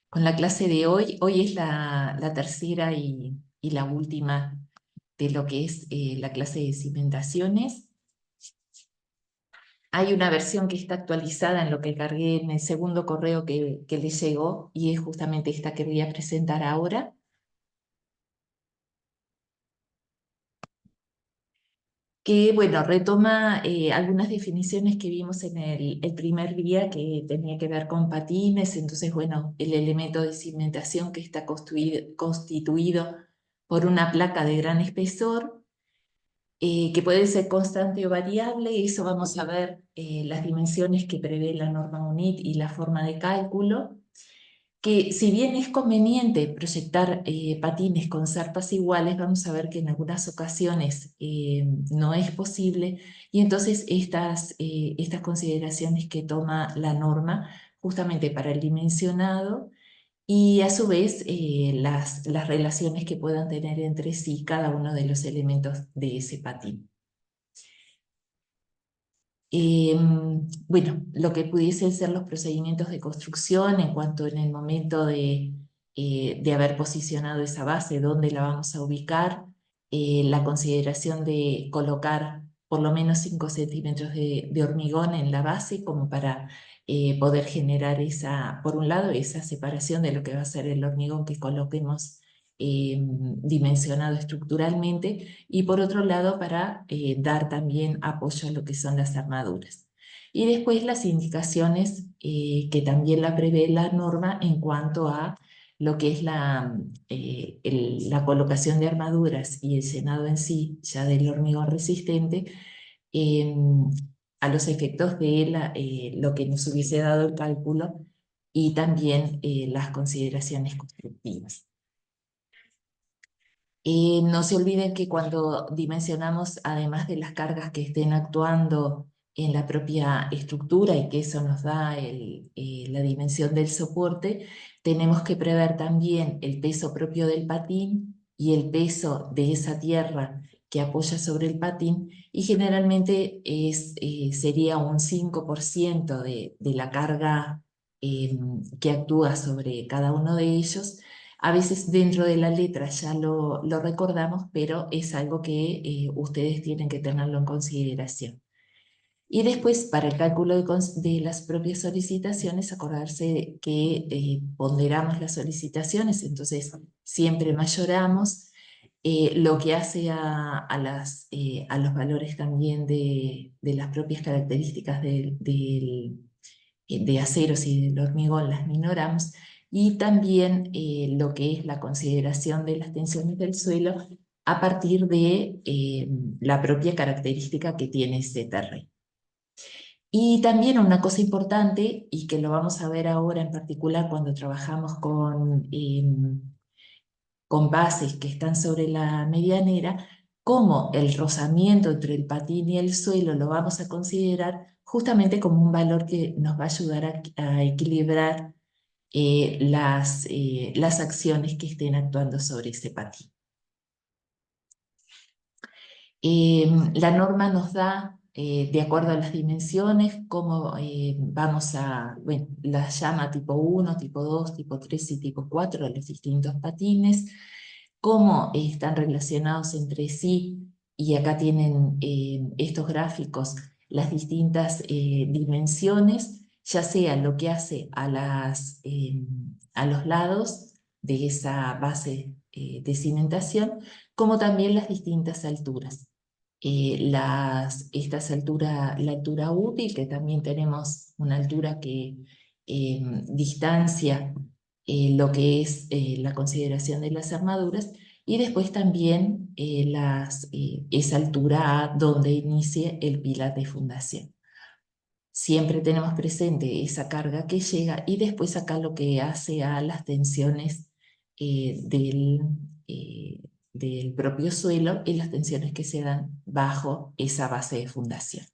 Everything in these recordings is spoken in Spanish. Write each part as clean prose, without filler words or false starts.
con la clase de hoy. Hoy es la tercera y la última de lo que es la clase de cimentaciones. Hay una versión que está actualizada en lo que cargué en el segundo correo que les llegó y es justamente esta que voy a presentar ahora. Que, bueno, retoma algunas definiciones que vimos en el primer día que tenía que ver con patines. Entonces, bueno, el elemento de cimentación que está constituido por una placa de gran espesor, que puede ser constante o variable. Eso vamos a ver las dimensiones que prevé la norma UNIT y la forma de cálculo, que si bien es conveniente proyectar patines con zarpas iguales, vamos a ver que en algunas ocasiones no es posible, y entonces estas consideraciones que toma la norma justamente para el dimensionado y a su vez las relaciones que puedan tener entre sí cada uno de los elementos de ese patín. Bueno, lo que pudiesen ser los procedimientos de construcción en cuanto en el momento de haber posicionado esa base, dónde la vamos a ubicar, la consideración de colocar por lo menos 5 centímetros de hormigón en la base como para poder generar por un lado, esa separación de lo que va a ser el hormigón que coloquemos dimensionado estructuralmente, y por otro lado para dar también apoyo a lo que son las armaduras. Y después las indicaciones que también la prevé la norma en cuanto a lo que es la colocación de armaduras y el llenado en sí, ya del hormigón resistente, eh, a los efectos de lo que nos hubiese dado el cálculo, y también las consideraciones constructivas. No se olviden que cuando dimensionamos, además de las cargas que estén actuando en la propia estructura y que eso nos da la dimensión del soporte, tenemos que prever también el peso propio del patín y el peso de esa tierra que apoya sobre el patín, y generalmente sería un 5% de la carga que actúa sobre cada uno de ellos. A veces dentro de la letra ya lo recordamos, pero es algo que ustedes tienen que tenerlo en consideración. Y después, para el cálculo de las propias solicitaciones, acordarse que ponderamos las solicitaciones, entonces siempre mayoramos, lo que hace a los valores también de las propias características de aceros y del hormigón las minoramos, y también lo que es la consideración de las tensiones del suelo a partir de la propia característica que tiene ese terreno. Y también una cosa importante, y que lo vamos a ver ahora en particular cuando trabajamos con bases que están sobre la medianera, cómo el rozamiento entre el patín y el suelo lo vamos a considerar justamente como un valor que nos va a ayudar a equilibrar las acciones que estén actuando sobre ese patín. La norma nos da, de acuerdo a las dimensiones, cómo vamos bueno, las llama tipo 1, tipo 2, tipo 3 y tipo 4 a los distintos patines, cómo están relacionados entre sí, y acá tienen estos gráficos las distintas dimensiones, ya sea lo que hace a los lados de esa base de cimentación, como también las distintas alturas. La altura útil, que también tenemos una altura que distancia lo que es la consideración de las armaduras, y después también esa altura A donde inicie el pilar de fundación. Siempre tenemos presente esa carga que llega, y después acá lo que hace a las tensiones eh, del propio suelo y las tensiones que se dan bajo esa base de fundación.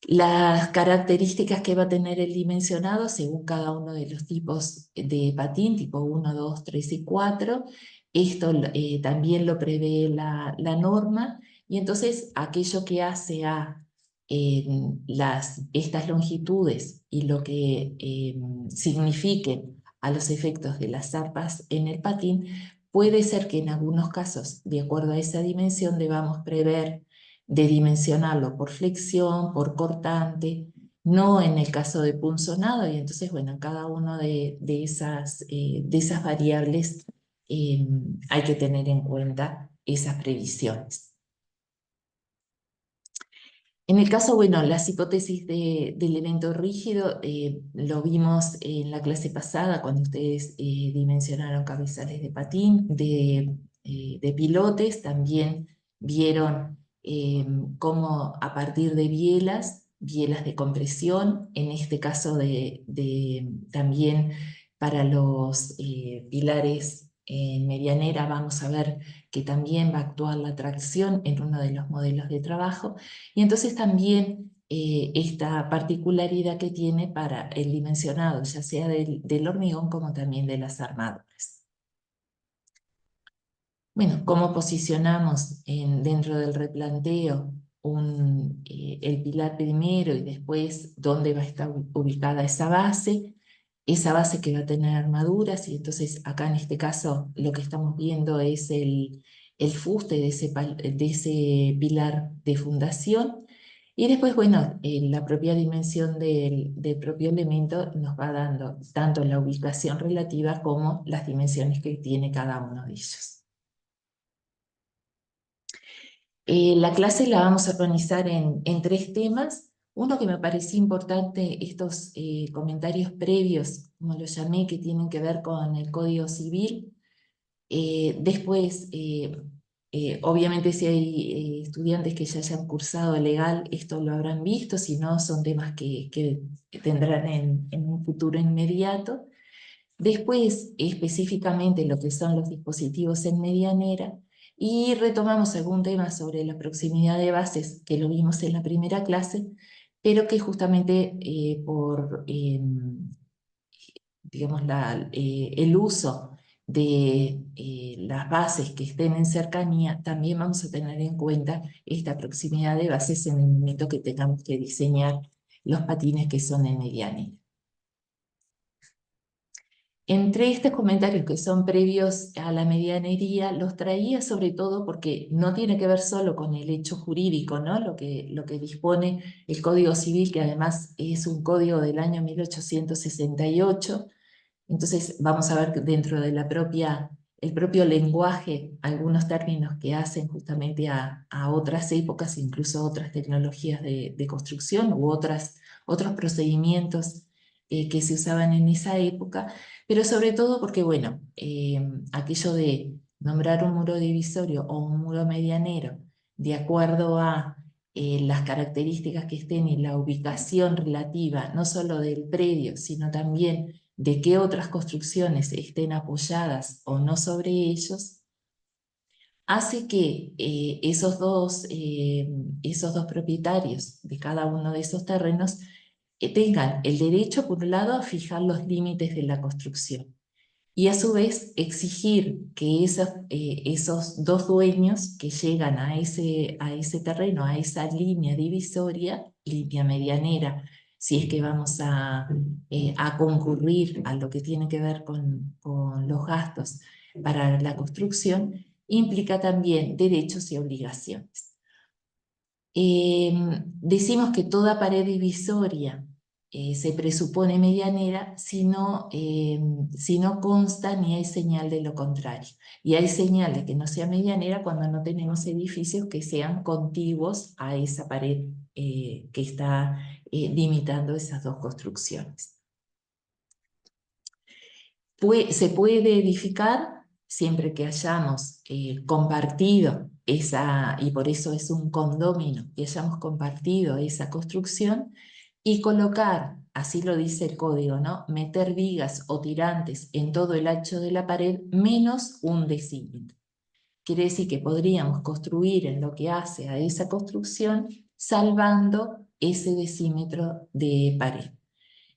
Las características que va a tener el dimensionado según cada uno de los tipos de patín, tipo 1, 2, 3 y 4, esto también lo prevé la norma, y entonces aquello que hace a estas longitudes y lo que signifiquen a los efectos de las zarpas en el patín, puede ser que en algunos casos, de acuerdo a esa dimensión, debamos prever de dimensionarlo por flexión, por cortante, no en el caso de punzonado, y entonces, bueno, en cada una de esas variables hay que tener en cuenta esas previsiones. En el caso, bueno, las hipótesis del evento rígido lo vimos en la clase pasada cuando ustedes dimensionaron cabezales de patín, de pilotes, también vieron cómo a partir de bielas de compresión, en este caso también para los pilares en medianera, vamos a ver que también va a actuar la tracción en uno de los modelos de trabajo. Y entonces también esta particularidad que tiene para el dimensionado, ya sea del hormigón como también de las armaduras. Bueno, ¿cómo posicionamos dentro del replanteo el pilar primero y después dónde va a estar ubicada esa base? Esa base que va a tener armaduras, y entonces acá en este caso lo que estamos viendo es el fuste de ese pilar de fundación. Y después, bueno, la propia dimensión del propio elemento nos va dando tanto la ubicación relativa como las dimensiones que tiene cada uno de ellos. La clase la vamos a organizar en tres temas. Uno que me pareció importante, estos comentarios previos, como lo llamé, que tienen que ver con el Código Civil. Después, obviamente si hay estudiantes que ya hayan cursado legal, esto lo habrán visto, si no, son temas que tendrán en un futuro inmediato. Después, específicamente lo que son los dispositivos en medianera, y retomamos algún tema sobre la proximidad de bases que lo vimos en la primera clase, pero que justamente digamos, el uso de las bases que estén en cercanía, también vamos a tener en cuenta esta proximidad de bases en el momento que tengamos que diseñar los patines que son en medianera. Entre estos comentarios que son previos a la medianería, los traía sobre todo porque no tiene que ver solo con el hecho jurídico, ¿no? Lo que dispone el Código Civil, que además es un código del año 1868. Entonces vamos a ver que dentro de el propio lenguaje, algunos términos que hacen justamente a otras épocas, incluso otras tecnologías de construcción u otros procedimientos que se usaban en esa época, pero sobre todo porque, bueno, aquello de nombrar un muro divisorio o un muro medianero de acuerdo a las características que estén y la ubicación relativa, no solo del predio, sino también de qué otras construcciones estén apoyadas o no sobre ellos, hace que esos dos propietarios de cada uno de esos terrenos tengan el derecho, por un lado, a fijar los límites de la construcción y a su vez exigir que esos dos dueños que llegan a ese terreno, a esa línea divisoria, línea medianera, si es que vamos a concurrir a lo que tiene que ver con los gastos para la construcción, implica también derechos y obligaciones. Decimos que toda pared divisoria se presupone medianera si no consta ni hay señal de lo contrario. Y hay señal de que no sea medianera cuando no tenemos edificios que sean contiguos a esa pared que está limitando esas dos construcciones. Se puede edificar siempre que hayamos compartido y por eso es un condomino, que hayamos compartido esa construcción y colocar, así lo dice el código, ¿no? Meter vigas o tirantes en todo el ancho de la pared menos 1 decímetro. Quiere decir que podríamos construir en lo que hace a esa construcción salvando ese decímetro de pared.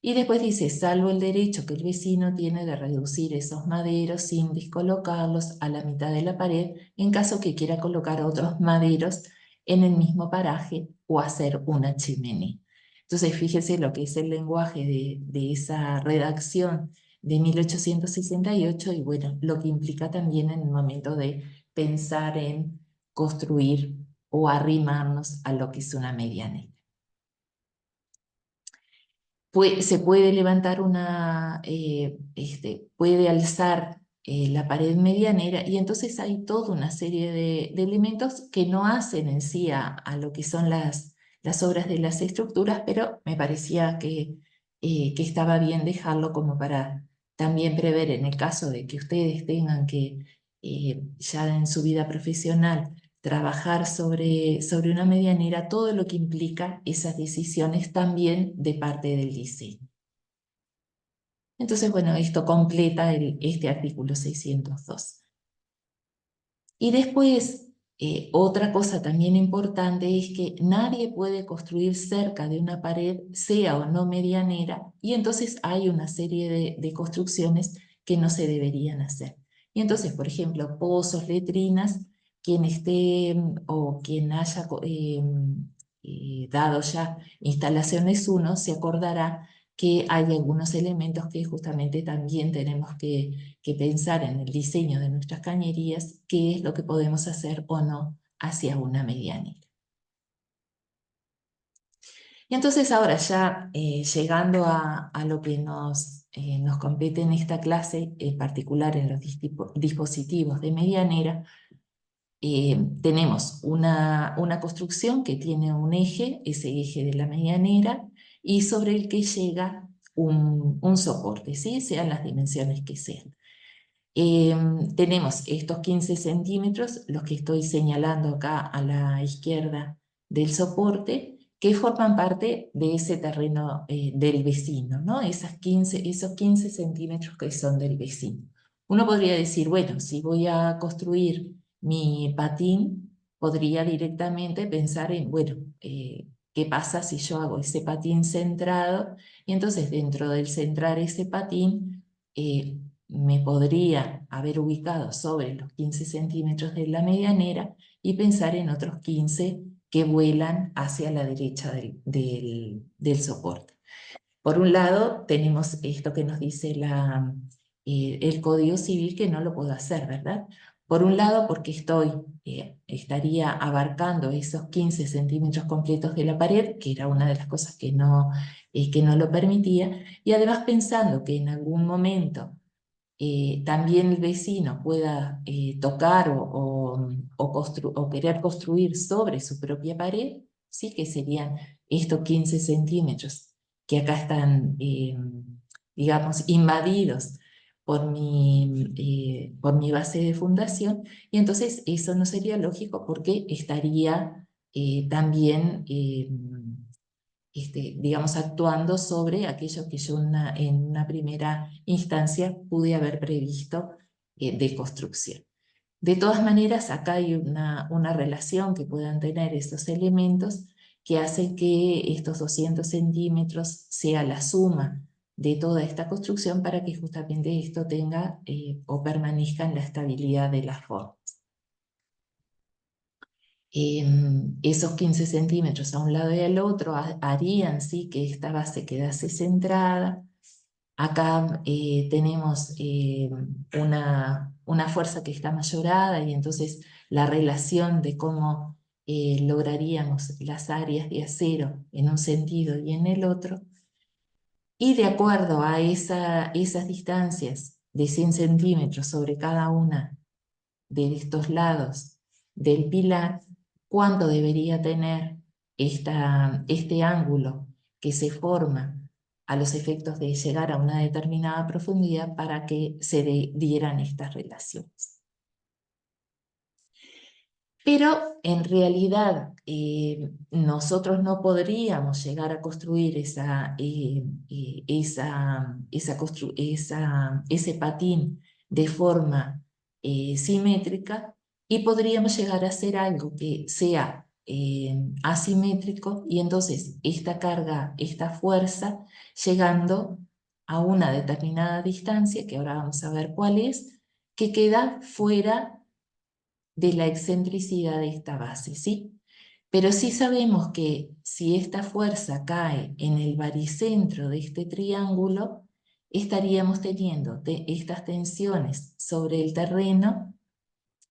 Y después dice, salvo el derecho que el vecino tiene de reducir esos maderos sin discolocarlos a la mitad de la pared, en caso que quiera colocar otros maderos en el mismo paraje o hacer una chimenea. Entonces, fíjese lo que es el lenguaje de esa redacción de 1868 y bueno, lo que implica también en el momento de pensar en construir o arrimarnos a lo que es una medianera. Se puede levantar puede alzar la pared medianera y entonces hay toda una serie de elementos que no hacen en sí a lo que son las obras de las estructuras, pero me parecía que estaba bien dejarlo como para también prever en el caso de que ustedes tengan que ya en su vida profesional trabajar sobre una medianera, todo lo que implica esas decisiones también de parte del diseño. Entonces, bueno, esto completa este artículo 602. Y después, otra cosa también importante es que nadie puede construir cerca de una pared, sea o no medianera, y entonces hay una serie de construcciones que no se deberían hacer. Y entonces, por ejemplo, pozos, letrinas, quien esté o quien haya dado ya instalaciones 1 se acordará que hay algunos elementos que justamente también tenemos que pensar en el diseño de nuestras cañerías, qué es lo que podemos hacer o no hacia una medianera. Y entonces ahora ya llegando a lo que nos compete en esta clase, en particular en los dispositivos de medianera, tenemos una construcción que tiene un eje, ese eje de la medianera, y sobre el que llega un soporte, ¿sí? Sean las dimensiones que sean. Tenemos estos 15 centímetros, los que estoy señalando acá a la izquierda del soporte, que forman parte de ese terreno del vecino, ¿no? Esos 15 centímetros que son del vecino. Uno podría decir, bueno, si voy a construir mi patín, podría directamente pensar en, bueno, ¿qué pasa si yo hago ese patín centrado? Y entonces dentro del centrar ese patín, me podría haber ubicado sobre los 15 centímetros de la medianera y pensar en otros 15 que vuelan hacia la derecha del soporte. Por un lado, tenemos esto que nos dice el Código Civil, que no lo puedo hacer, ¿verdad? Por un lado, porque estaría abarcando esos 15 centímetros completos de la pared, que era una de las cosas que no lo permitía, y además pensando que en algún momento también el vecino pueda tocar o querer construir sobre su propia pared, ¿sí? Que serían estos 15 centímetros que acá están, digamos, invadidos por mi base de fundación, y entonces eso no sería lógico porque estaría también digamos, actuando sobre aquello que yo en una primera instancia pude haber previsto de construcción. De todas maneras, acá hay una relación que puedan tener estos elementos que hace que estos 200 centímetros sea la suma de toda esta construcción para que justamente esto tenga o permanezca en la estabilidad de la forma. Esos 15 centímetros a un lado y al otro harían sí que esta base quedase centrada. Acá tenemos una fuerza que está mayorada y entonces la relación de cómo lograríamos las áreas de acero en un sentido y en el otro. Y de acuerdo a esas distancias de 100 centímetros sobre cada una de estos lados del pilar, cuánto debería tener este ángulo que se forma a los efectos de llegar a una determinada profundidad para que se dieran estas relaciones. Pero en realidad nosotros no podríamos llegar a construir ese patín de forma simétrica, y podríamos llegar a hacer algo que sea asimétrico, y entonces esta carga, esta fuerza, llegando a una determinada distancia, que ahora vamos a ver cuál es, que queda fuera de la excentricidad de esta base, ¿sí? Pero sí sabemos que si esta fuerza cae en el baricentro de este triángulo, estaríamos teniendo estas tensiones sobre el terreno,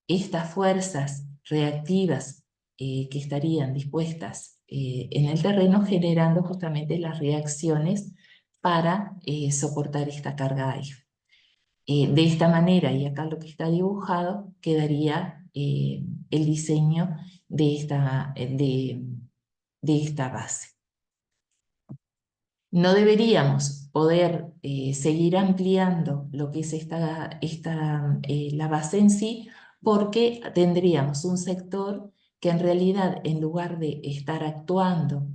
estas fuerzas reactivas que estarían dispuestas en el terreno, generando justamente las reacciones para soportar esta carga AIF. De esta manera, y acá lo que está dibujado, quedaría el diseño de esta base. No deberíamos poder seguir ampliando lo que es la base en sí, porque tendríamos un sector que en realidad, en lugar de estar actuando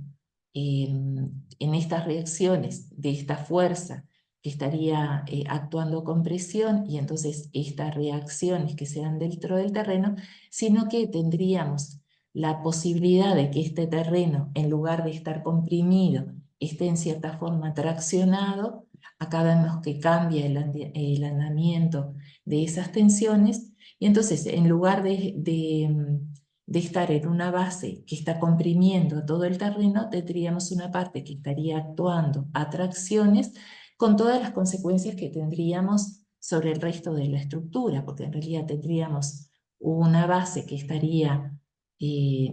en estas reacciones de esta fuerza, que estaría actuando con presión, y entonces estas reacciones que se dan dentro del terreno, sino que tendríamos la posibilidad de que este terreno, en lugar de estar comprimido, esté en cierta forma traccionado. Acá vemos que cambia el andamiento de esas tensiones, y entonces en lugar de estar en una base que está comprimiendo todo el terreno, tendríamos una parte que estaría actuando a tracciones, con todas las consecuencias que tendríamos sobre el resto de la estructura, porque en realidad tendríamos una base que estaría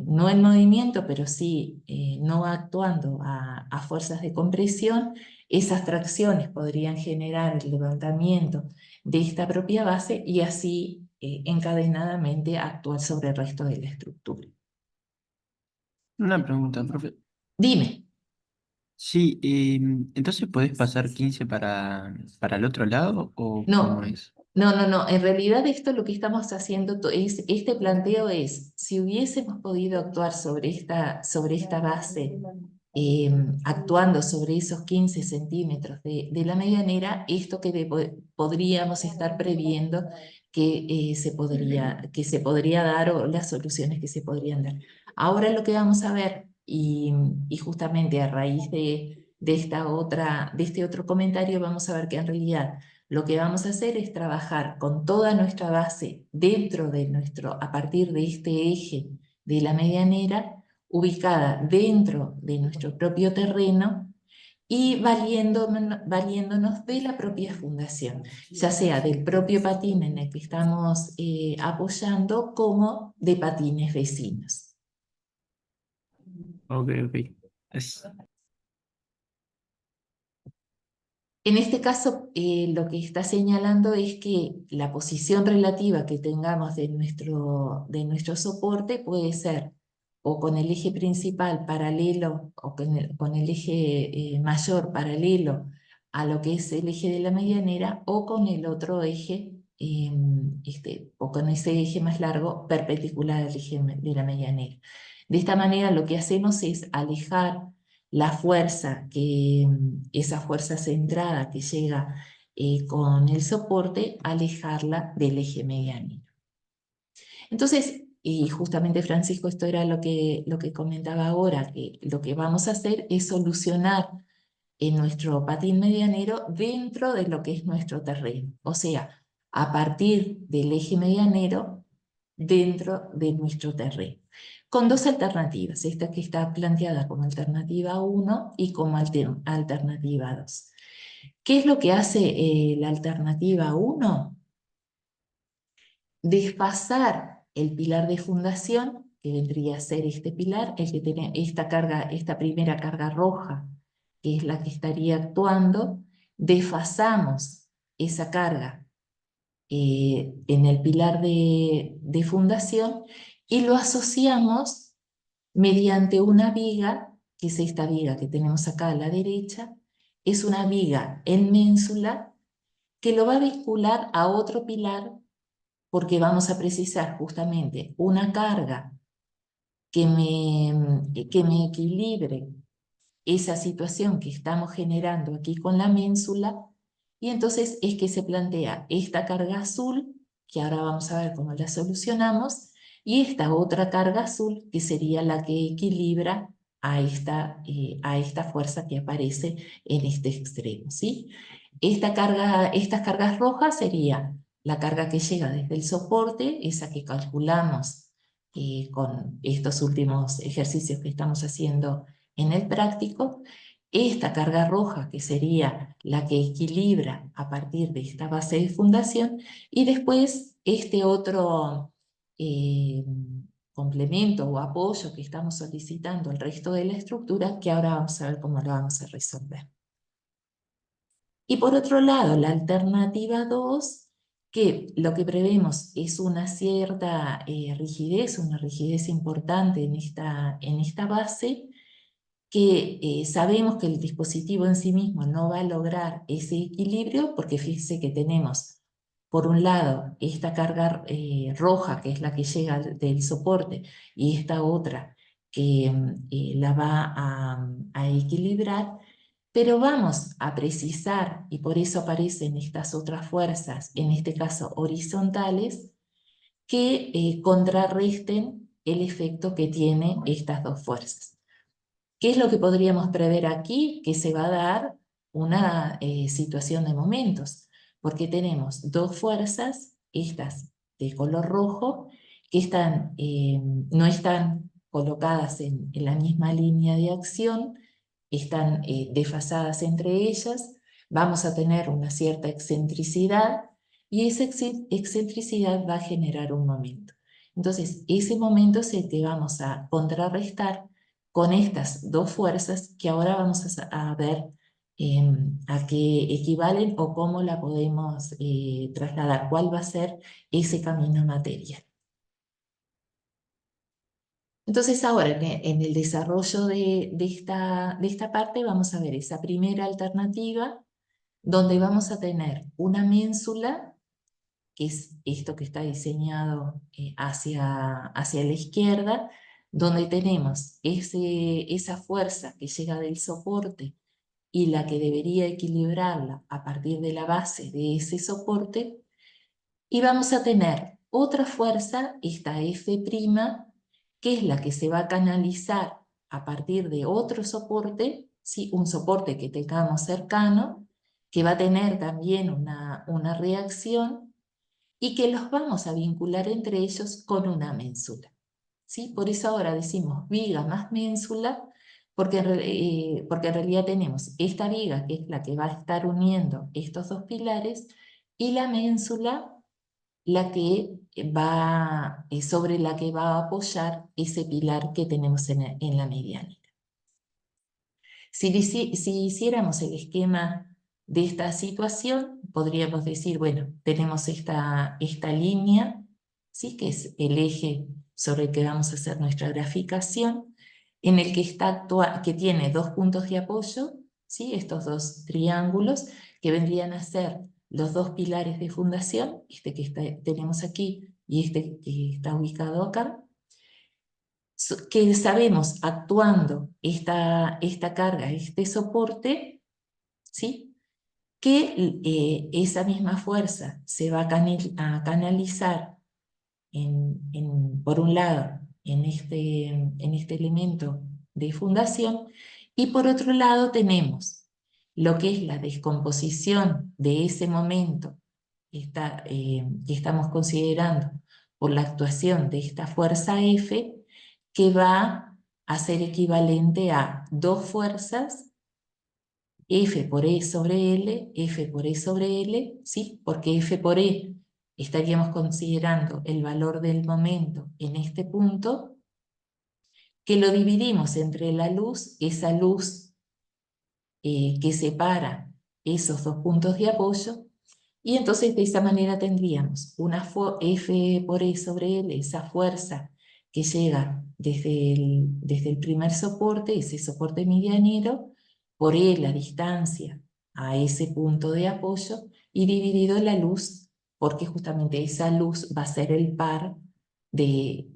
no en movimiento, pero sí no actuando a fuerzas de compresión. Esas tracciones podrían generar el levantamiento de esta propia base y así encadenadamente actuar sobre el resto de la estructura. Una pregunta, profe. Dime. Sí, entonces ¿podés pasar 15 para el otro lado o cómo No, es? no. En realidad esto lo que estamos haciendo es, este planteo es, si hubiésemos podido actuar sobre esta base, actuando sobre esos 15 centímetros de la medianera, esto podríamos estar previendo que se podría dar, o las soluciones que se podrían dar. Ahora lo que vamos a ver, y justamente a raíz de este otro comentario, vamos a ver que en realidad lo que vamos a hacer es trabajar con toda nuestra base a partir de este eje de la medianera, ubicada dentro de nuestro propio terreno y valiéndonos de la propia fundación, ya sea del propio patín en el que estamos apoyando, como de patines vecinos. Ok, ok. Es, En este caso, lo que está señalando es que la posición relativa que tengamos de nuestro soporte puede ser o con el eje principal paralelo, o con el eje mayor paralelo a lo que es el eje de la medianera, o con el otro eje, o con ese eje más largo perpendicular al eje de la medianera. De esta manera, lo que hacemos es alejar la fuerza, esa fuerza centrada que llega con el soporte, alejarla del eje medianero. Entonces, y justamente, Francisco, esto era lo que comentaba ahora, que lo que vamos a hacer es solucionar en nuestro patín medianero dentro de lo que es nuestro terreno, o sea, a partir del eje medianero dentro de nuestro terreno, con dos alternativas, esta que está planteada como alternativa 1 y como alternativa 2. ¿Qué es lo que hace la alternativa 1? Desfasar el pilar de fundación, que vendría a ser este pilar, el que tiene esta carga, esta primera carga roja, que es la que estaría actuando. Desfasamos esa carga en el pilar de fundación y lo asociamos mediante una viga, que es esta viga que tenemos acá a la derecha. Es una viga en ménsula que lo va a vincular a otro pilar, porque vamos a precisar justamente una carga que me equilibre esa situación que estamos generando aquí con la ménsula. Y entonces es que se plantea esta carga azul, que ahora vamos a ver cómo la solucionamos, y esta otra carga azul, que sería la que equilibra a esta fuerza que aparece en este extremo, ¿sí? Estas cargas rojas sería la carga que llega desde el soporte, esa que calculamos con estos últimos ejercicios que estamos haciendo en el práctico, esta carga roja, que sería la que equilibra a partir de esta base de fundación, y después este otro eh, complemento o apoyo que estamos solicitando al resto de la estructura, que ahora vamos a ver cómo lo vamos a resolver. Y por otro lado, la alternativa 2, que lo que prevemos es una cierta rigidez, una rigidez importante en esta base, que sabemos que el dispositivo en sí mismo no va a lograr ese equilibrio, porque fíjense que tenemos, por un lado, esta carga roja, que es la que llega del soporte, y esta otra que la va a equilibrar, pero vamos a precisar, y por eso aparecen estas otras fuerzas, en este caso horizontales, que contrarresten el efecto que tienen estas dos fuerzas. ¿Qué es lo que podríamos prever aquí? Que se va a dar una situación de momentos, porque tenemos dos fuerzas, estas de color rojo, que no están colocadas en la misma línea de acción, están desfasadas entre ellas, vamos a tener una cierta excentricidad y esa excentricidad va a generar un momento. Entonces, ese momento es el que vamos a contrarrestar con estas dos fuerzas que ahora vamos a ver a qué equivalen o cómo la podemos trasladar, cuál va a ser ese camino material. Entonces ahora en el desarrollo de esta parte vamos a ver esa primera alternativa donde vamos a tener una ménsula, que es esto que está diseñado hacia la izquierda, donde tenemos esa fuerza que llega del soporte y la que debería equilibrarla a partir de la base de ese soporte, y vamos a tener otra fuerza, esta F', que es la que se va a canalizar a partir de otro soporte, ¿sí? Un soporte que tengamos cercano, que va a tener también una reacción y que los vamos a vincular entre ellos con una ménsula, ¿sí? Por eso ahora decimos viga más ménsula, porque en realidad tenemos esta viga, que es la que va a estar uniendo estos dos pilares, y la ménsula, la que sobre la que va a apoyar ese pilar que tenemos en la mediana. Si hiciéramos el esquema de esta situación, podríamos decir, bueno, tenemos esta línea, ¿sí? Que es el eje sobre el que vamos a hacer nuestra graficación, en el que tiene dos puntos de apoyo, ¿sí? Estos dos triángulos, que vendrían a ser los dos pilares de fundación, este que tenemos aquí y este que está ubicado acá, que sabemos actuando esta carga, este soporte, ¿sí? Que esa misma fuerza se va a canalizar por un lado en este elemento de fundación, y por otro lado tenemos lo que es la descomposición de ese momento que estamos considerando por la actuación de esta fuerza F, que va a ser equivalente a dos fuerzas, F por E sobre L, F por E sobre L, ¿sí? Porque F por E estaríamos considerando el valor del momento en este punto, que lo dividimos entre la luz, esa luz que separa esos dos puntos de apoyo, y entonces de esa manera tendríamos una F por E sobre L, esa fuerza que llega desde el primer soporte, ese soporte medianero, por E la distancia a ese punto de apoyo, y dividido la luz, porque justamente esa luz va a ser el par que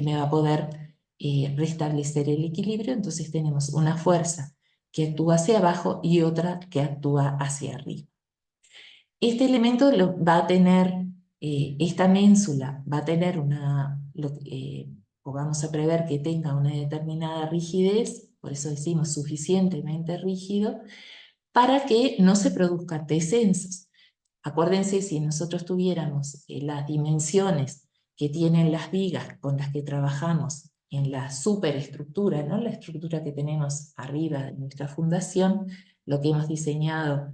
me va a poder restablecer el equilibrio. Entonces tenemos una fuerza que actúa hacia abajo y otra que actúa hacia arriba. Este elemento va a tener, esta ménsula va a tener o vamos a prever que tenga una determinada rigidez, por eso decimos suficientemente rígido, para que no se produzcan descensos. Acuérdense, si nosotros tuviéramos las dimensiones que tienen las vigas con las que trabajamos en la superestructura, ¿no? La estructura que tenemos arriba de nuestra fundación, lo que hemos diseñado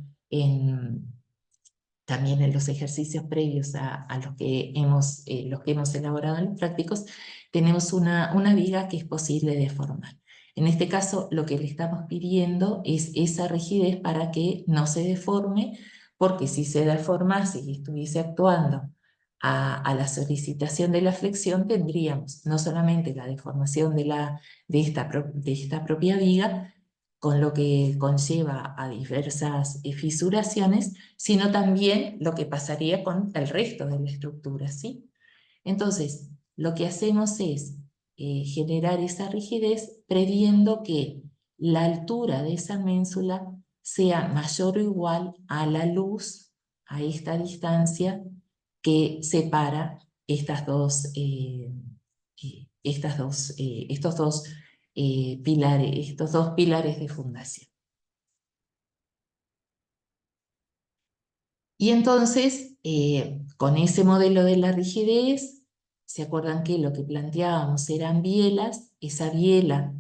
también en los ejercicios previos a los que hemos elaborado en los prácticos, tenemos una viga que es posible deformar. En este caso, lo que le estamos pidiendo es esa rigidez para que no se deforme, porque si se deformase y estuviese actuando a la solicitación de la flexión, tendríamos no solamente la deformación de esta propia viga, con lo que conlleva a diversas fisuraciones, sino también lo que pasaría con el resto de la estructura, ¿sí? Entonces, lo que hacemos es generar esa rigidez previendo que la altura de esa ménsula sea mayor o igual a la luz, a esta distancia que separa estos dos pilares de fundación. Y entonces, con ese modelo de la rigidez, ¿se acuerdan que lo que planteábamos eran bielas? Esa biela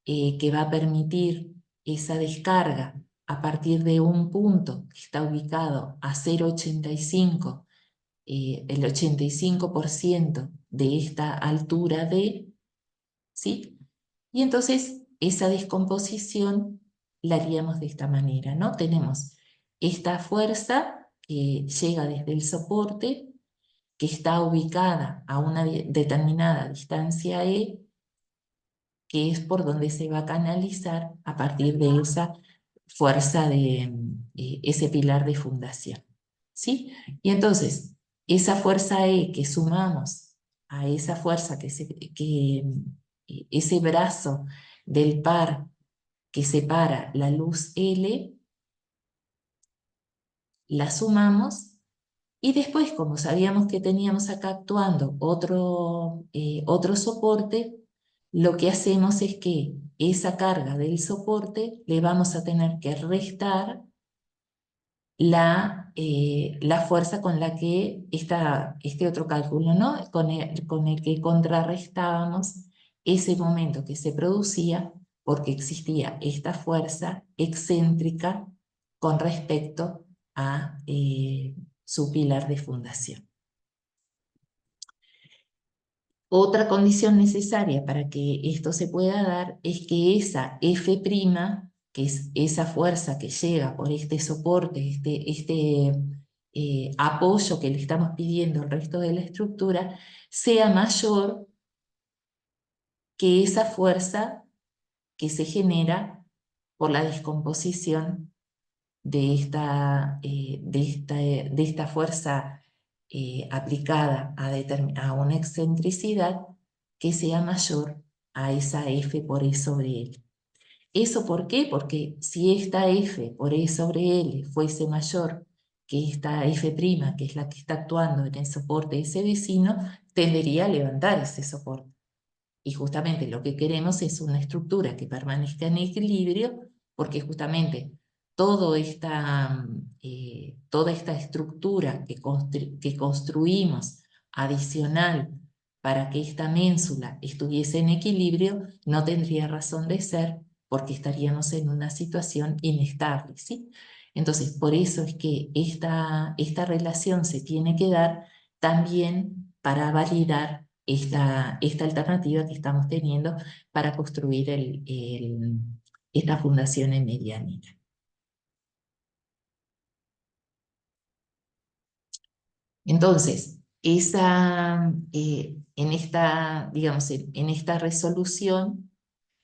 que va a permitir esa descarga a partir de un punto que está ubicado a 0,85, el 85% de esta altura D, ¿sí? Y entonces esa descomposición la haríamos de esta manera, ¿no? Tenemos esta fuerza que llega desde el soporte, que está ubicada a una determinada distancia E, que es por donde se va a canalizar a partir de esa fuerza de ese pilar de fundación, ¿sí? Y entonces, esa fuerza E que sumamos a esa fuerza ese brazo del par que separa la luz L, la sumamos y después, como sabíamos que teníamos acá actuando otro soporte, lo que hacemos es que esa carga del soporte le vamos a tener que restar la fuerza con la que este otro cálculo, ¿no? Con el que contrarrestábamos ese momento que se producía porque existía esta fuerza excéntrica con respecto a su pilar de fundación. Otra condición necesaria para que esto se pueda dar es que esa F', que es esa fuerza que llega por este soporte, este apoyo que le estamos pidiendo al resto de la estructura, sea mayor que esa fuerza que se genera por la descomposición de esta fuerza aplicada a una excentricidad que sea mayor a esa F por E sobre L. ¿Eso por qué? Porque si esta F por E sobre L fuese mayor que esta F', que es la que está actuando en el soporte de ese vecino, tendería a levantar ese soporte. Y justamente lo que queremos es una estructura que permanezca en equilibrio, porque justamente toda esta estructura que construimos adicional para que esta ménsula estuviese en equilibrio no tendría razón de ser porque estaríamos en una situación inestable, ¿sí? Entonces, por eso es que esta relación se tiene que dar también para validar esta alternativa que estamos teniendo para construir esta fundación en medianera. Entonces, digamos, en esta resolución,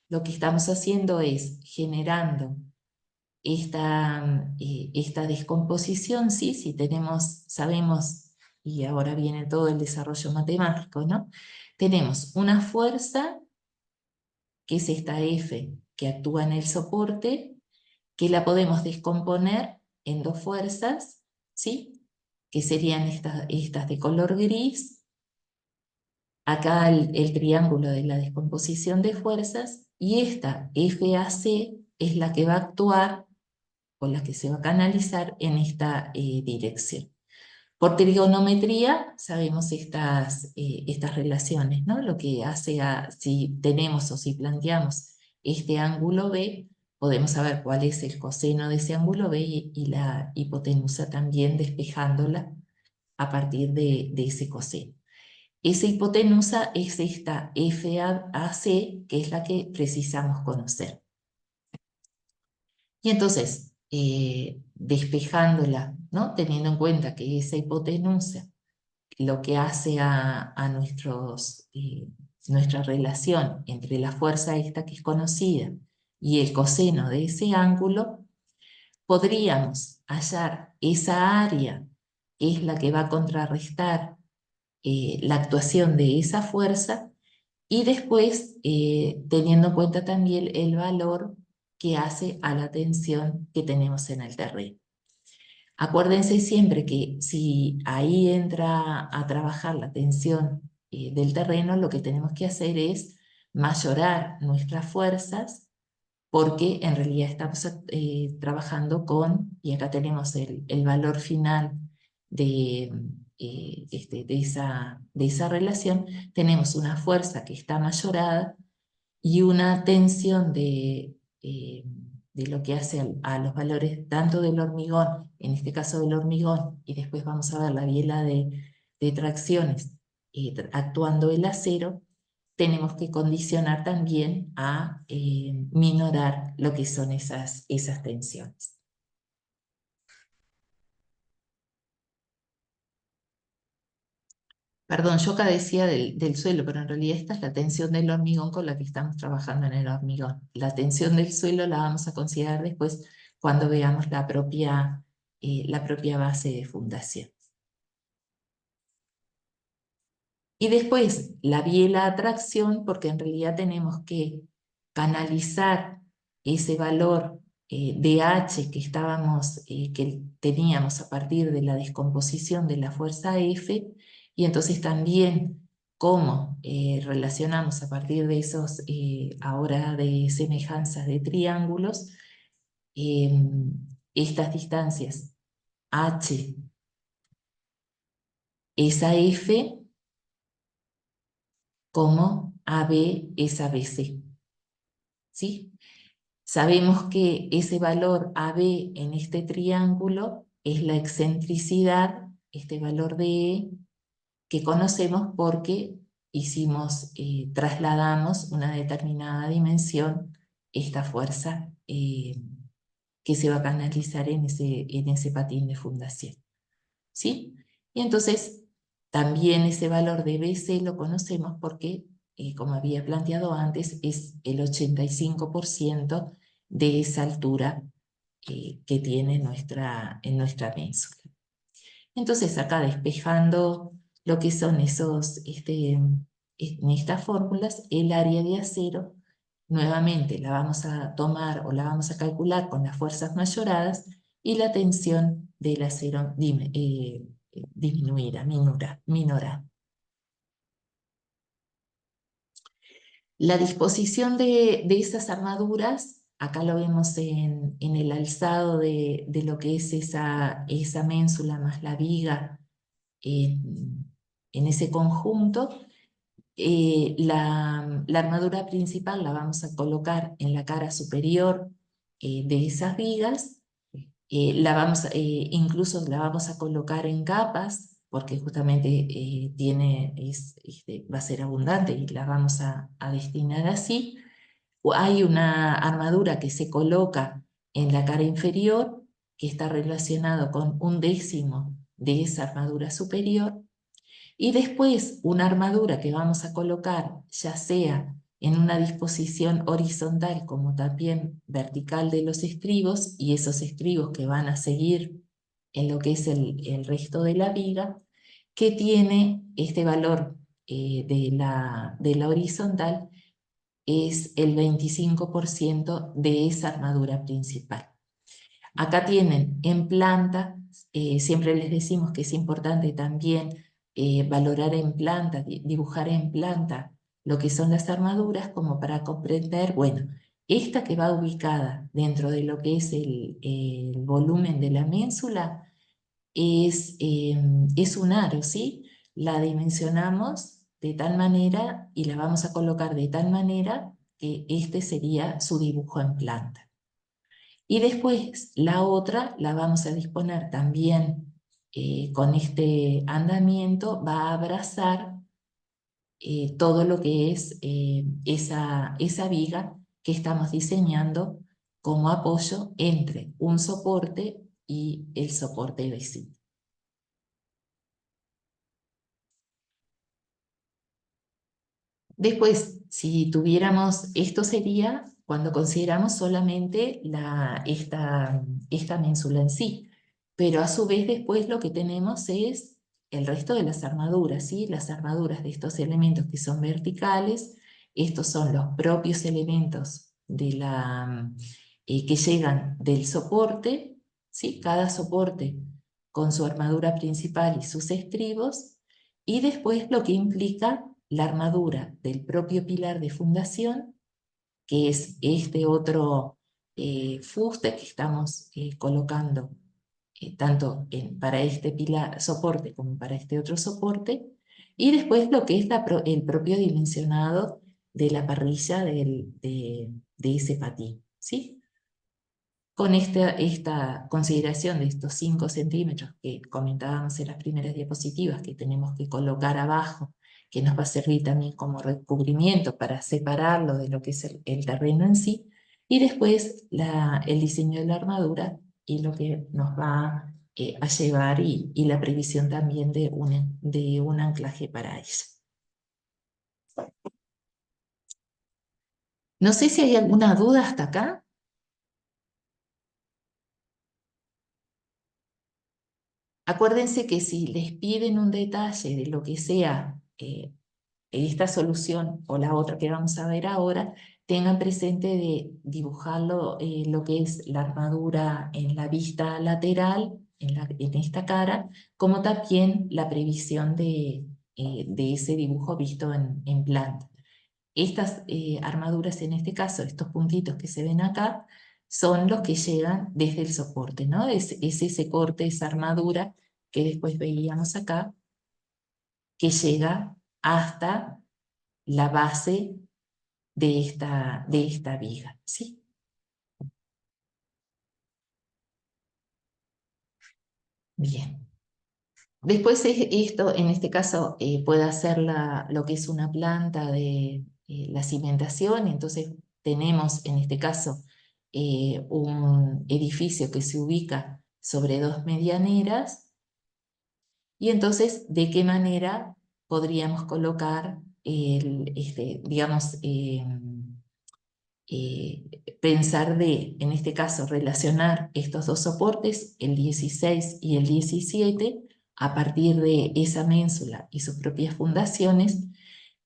lo que estamos haciendo es generando esta descomposición, ¿sí? Si sabemos, y ahora viene todo el desarrollo matemático, ¿no? Tenemos una fuerza, que es esta F que actúa en el soporte, que la podemos descomponer en dos fuerzas, ¿sí? Que serían estas de color gris. Acá el triángulo de la descomposición de fuerzas, y esta FAC es la que va a actuar o la que se va a canalizar en esta dirección. Por trigonometría sabemos estas relaciones, ¿no? Lo que hace si tenemos o si planteamos este ángulo B, podemos saber cuál es el coseno de ese ángulo B y la hipotenusa también despejándola a partir de ese coseno. Esa hipotenusa es esta FAC, que es la que precisamos conocer. Y entonces, despejándola, ¿no? Teniendo en cuenta que esa hipotenusa lo que hace a nuestra relación entre la fuerza esta que es conocida y el coseno de ese ángulo, podríamos hallar esa área que es la que va a contrarrestar la actuación de esa fuerza y después teniendo en cuenta también el valor que hace a la tensión que tenemos en el terreno. Acuérdense siempre que si ahí entra a trabajar la tensión del terreno, lo que tenemos que hacer es mayorar nuestras fuerzas porque en realidad estamos trabajando y acá tenemos el valor final de, de esa relación, tenemos una fuerza que está mayorada y una tensión de lo que hace a los valores tanto del hormigón, en este caso del hormigón, y después vamos a ver la biela de tracciones actuando el acero, tenemos que condicionar también a minorar lo que son esas tensiones. Perdón, yo acá decía del suelo, pero en realidad esta es la tensión del hormigón con la que estamos trabajando en el hormigón. La tensión del suelo la vamos a considerar después cuando veamos la propia base de fundación. Y después la biela atracción, porque en realidad tenemos que canalizar ese valor de H que teníamos a partir de la descomposición de la fuerza F, y entonces también cómo relacionamos a partir de esos ahora de semejanzas de triángulos estas distancias H, esa F, como AB es ABC, ¿sí? Sabemos que ese valor AB en este triángulo es la excentricidad, este valor de E, que conocemos porque trasladamos una determinada dimensión, esta fuerza que se va a canalizar en ese patín de fundación, ¿sí? Y entonces también ese valor de BC lo conocemos porque, como había planteado antes, es el 85% de esa altura que tiene en nuestra ménsula. Entonces acá despejando lo que son en estas fórmulas, el área de acero, nuevamente la vamos a tomar o la vamos a calcular con las fuerzas mayoradas y la tensión del acero disminuida, minorada. La disposición de esas armaduras, acá lo vemos en el alzado de lo que es esa ménsula más la viga en ese conjunto. La armadura principal la vamos a colocar en la cara superior de esas vigas. Incluso la vamos a colocar en capas, porque justamente va a ser abundante y la vamos a destinar así. Hay una armadura que se coloca en la cara inferior, que está relacionado con 1/10 de esa armadura superior, y después una armadura que vamos a colocar, ya sea en una disposición horizontal como también vertical de los estribos, y esos estribos que van a seguir en lo que es el resto de la viga, que tiene este valor de la horizontal, es el 25% de esa armadura principal. Acá tienen en planta, siempre les decimos que es importante también valorar en planta, dibujar en planta lo que son las armaduras como para comprender, bueno, esta que va ubicada dentro de lo que es el volumen de la ménsula, es un aro, ¿sí? La dimensionamos de tal manera y la vamos a colocar de tal manera que este sería su dibujo en planta. Y después la otra la vamos a disponer también con este andamiento, va a abrazar todo lo que es esa viga que estamos diseñando como apoyo entre un soporte y el soporte vecino. Después, si tuviéramos, esto sería cuando consideramos solamente esta ménsula en sí, pero a su vez después lo que tenemos es el resto de las armaduras, ¿sí? Las armaduras de estos elementos que son verticales, estos son los propios elementos que llegan del soporte, ¿sí? Cada soporte con su armadura principal y sus estribos, y después lo que implica la armadura del propio pilar de fundación, que es este otro fuste que estamos colocando tanto para este pilar soporte como para este otro soporte, y después lo que es el propio dimensionado de la parrilla de ese patín, ¿sí? Con esta consideración de estos 5 centímetros que comentábamos en las primeras diapositivas que tenemos que colocar abajo, que nos va a servir también como recubrimiento para separarlo de lo que es el terreno en sí, y después el diseño de la armadura y lo que nos va a llevar y la previsión también de un anclaje para ella. No sé si hay alguna duda hasta acá. Acuérdense que si les piden un detalle de lo que sea esta solución o la otra que vamos a ver ahora, tengan presente de dibujarlo lo que es la armadura en la vista lateral, en esta cara, como también la previsión de ese dibujo visto en planta. Estas armaduras, en este caso, estos puntitos que se ven acá, son los que llegan desde el soporte, ¿no? Es ese corte, esa armadura que después veíamos acá, que llega hasta la base de esta viga, ¿sí? Bien. Después esto, en este caso, puede hacer lo que es una planta de la cimentación, entonces tenemos en este caso un edificio que se ubica sobre 2 medianeras, y entonces, ¿de qué manera podríamos colocar digamos, pensar en este caso, relacionar estos dos soportes, el 16 y el 17, a partir de esa ménsula y sus propias fundaciones?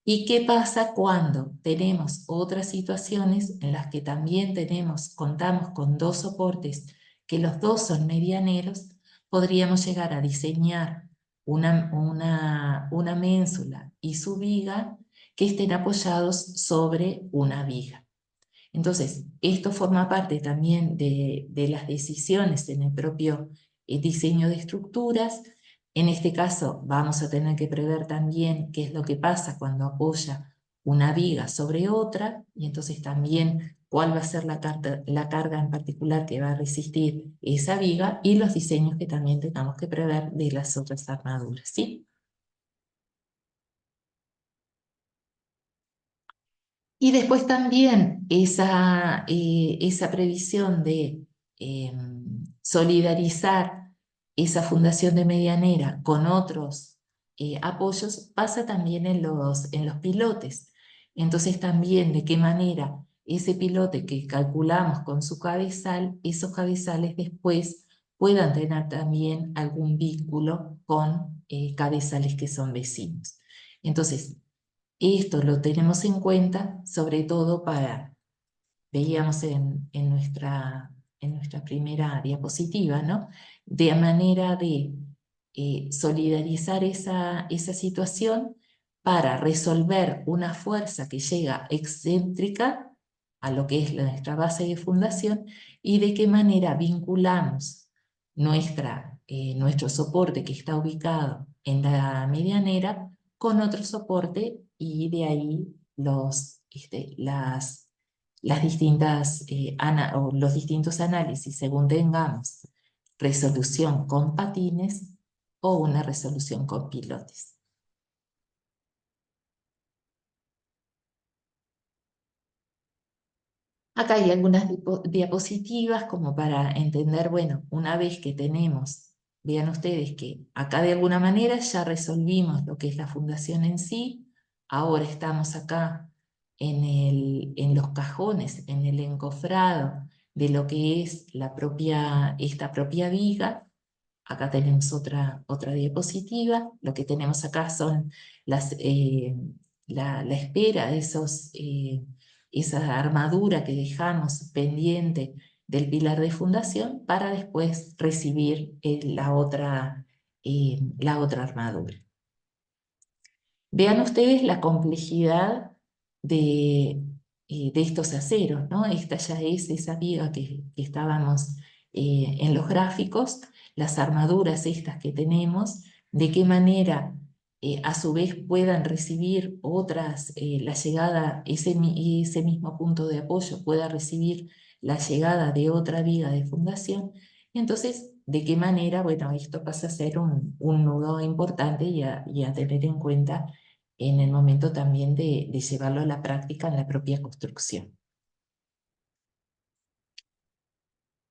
¿Y qué pasa cuando tenemos otras situaciones en las que también contamos con dos soportes que los dos son medianeros? Podríamos llegar a diseñar una ménsula y su viga que estén apoyados sobre una viga. Entonces, esto forma parte también de las decisiones en el propio diseño de estructuras. En este caso, vamos a tener que prever también qué es lo que pasa cuando apoya una viga sobre otra, y entonces también cuál va a ser la carga en particular que va a resistir esa viga, y los diseños que también tengamos que prever de las otras armaduras, ¿sí? Y después también esa previsión de solidarizar esa fundación de medianera con otros apoyos pasa también en los pilotes. Entonces también de qué manera ese pilote que calculamos con su cabezal, esos cabezales después puedan tener también algún vínculo con cabezales que son vecinos. Entonces, esto lo tenemos en cuenta, sobre todo veíamos en nuestra primera diapositiva, ¿no? De manera de solidarizar esa situación para resolver una fuerza que llega excéntrica a lo que es nuestra base de fundación, y de qué manera vinculamos nuestro soporte que está ubicado en la medianera con otro soporte y de ahí las distintas, o los distintos análisis según tengamos resolución con patines o una resolución con pilotes. Acá hay algunas diapositivas como para entender, bueno, una vez que tenemos, vean ustedes que acá de alguna manera ya resolvimos lo que es la fundación en sí, ahora estamos acá en los cajones, en el encofrado de lo que es esta propia viga. Acá tenemos otra diapositiva. Lo que tenemos acá son la espera de esa armadura que dejamos pendiente del pilar de fundación para después recibir la otra armadura. Vean ustedes la complejidad de estos aceros, ¿no? Esta ya es esa viga que estábamos en los gráficos, las armaduras estas que tenemos, de qué manera a su vez puedan recibir la llegada, ese mismo punto de apoyo pueda recibir la llegada de otra viga de fundación. Y entonces, ¿de qué manera? Bueno, esto pasa a ser un nudo importante y a tener en cuenta en el momento también de llevarlo a la práctica en la propia construcción.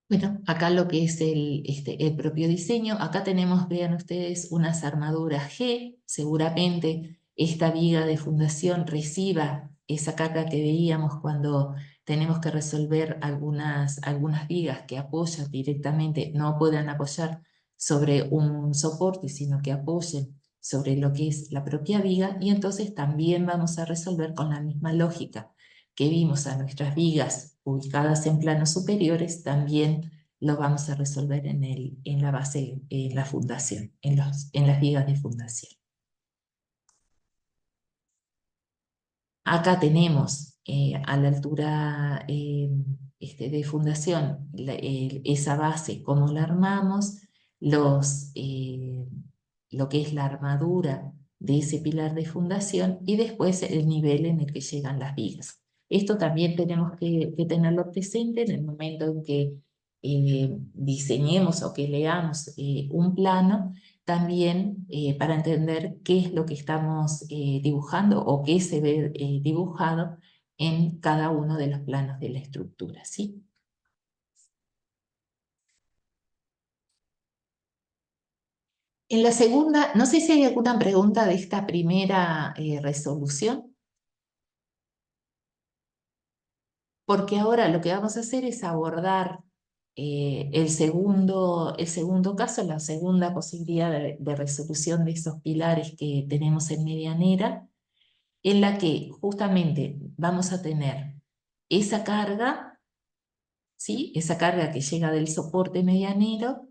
Bueno, acá lo que es el propio diseño, acá tenemos, vean ustedes, unas armaduras G, seguramente esta viga de fundación reciba esa carga que veíamos cuando tenemos que resolver algunas vigas que apoyan directamente, no puedan apoyar sobre un soporte, sino que apoyen sobre lo que es la propia viga, y entonces también vamos a resolver con la misma lógica que vimos a nuestras vigas ubicadas en planos superiores, también lo vamos a resolver en la base, en la fundación, en las vigas de fundación. Acá tenemos a la altura de fundación esa base, cómo la armamos, lo que es la armadura de ese pilar de fundación y después el nivel en el que llegan las vigas. Esto también tenemos que tenerlo presente en el momento en que diseñemos o que leamos un plano, también para entender qué es lo que estamos dibujando o qué se ve dibujado en cada uno de los planos de la estructura, ¿sí? En la segunda, no sé si hay alguna pregunta de esta primera resolución, porque ahora lo que vamos a hacer es abordar el segundo caso, la segunda posibilidad de resolución de esos pilares que tenemos en medianera, en la que justamente vamos a tener esa carga, ¿sí? Esa carga que llega del soporte medianero.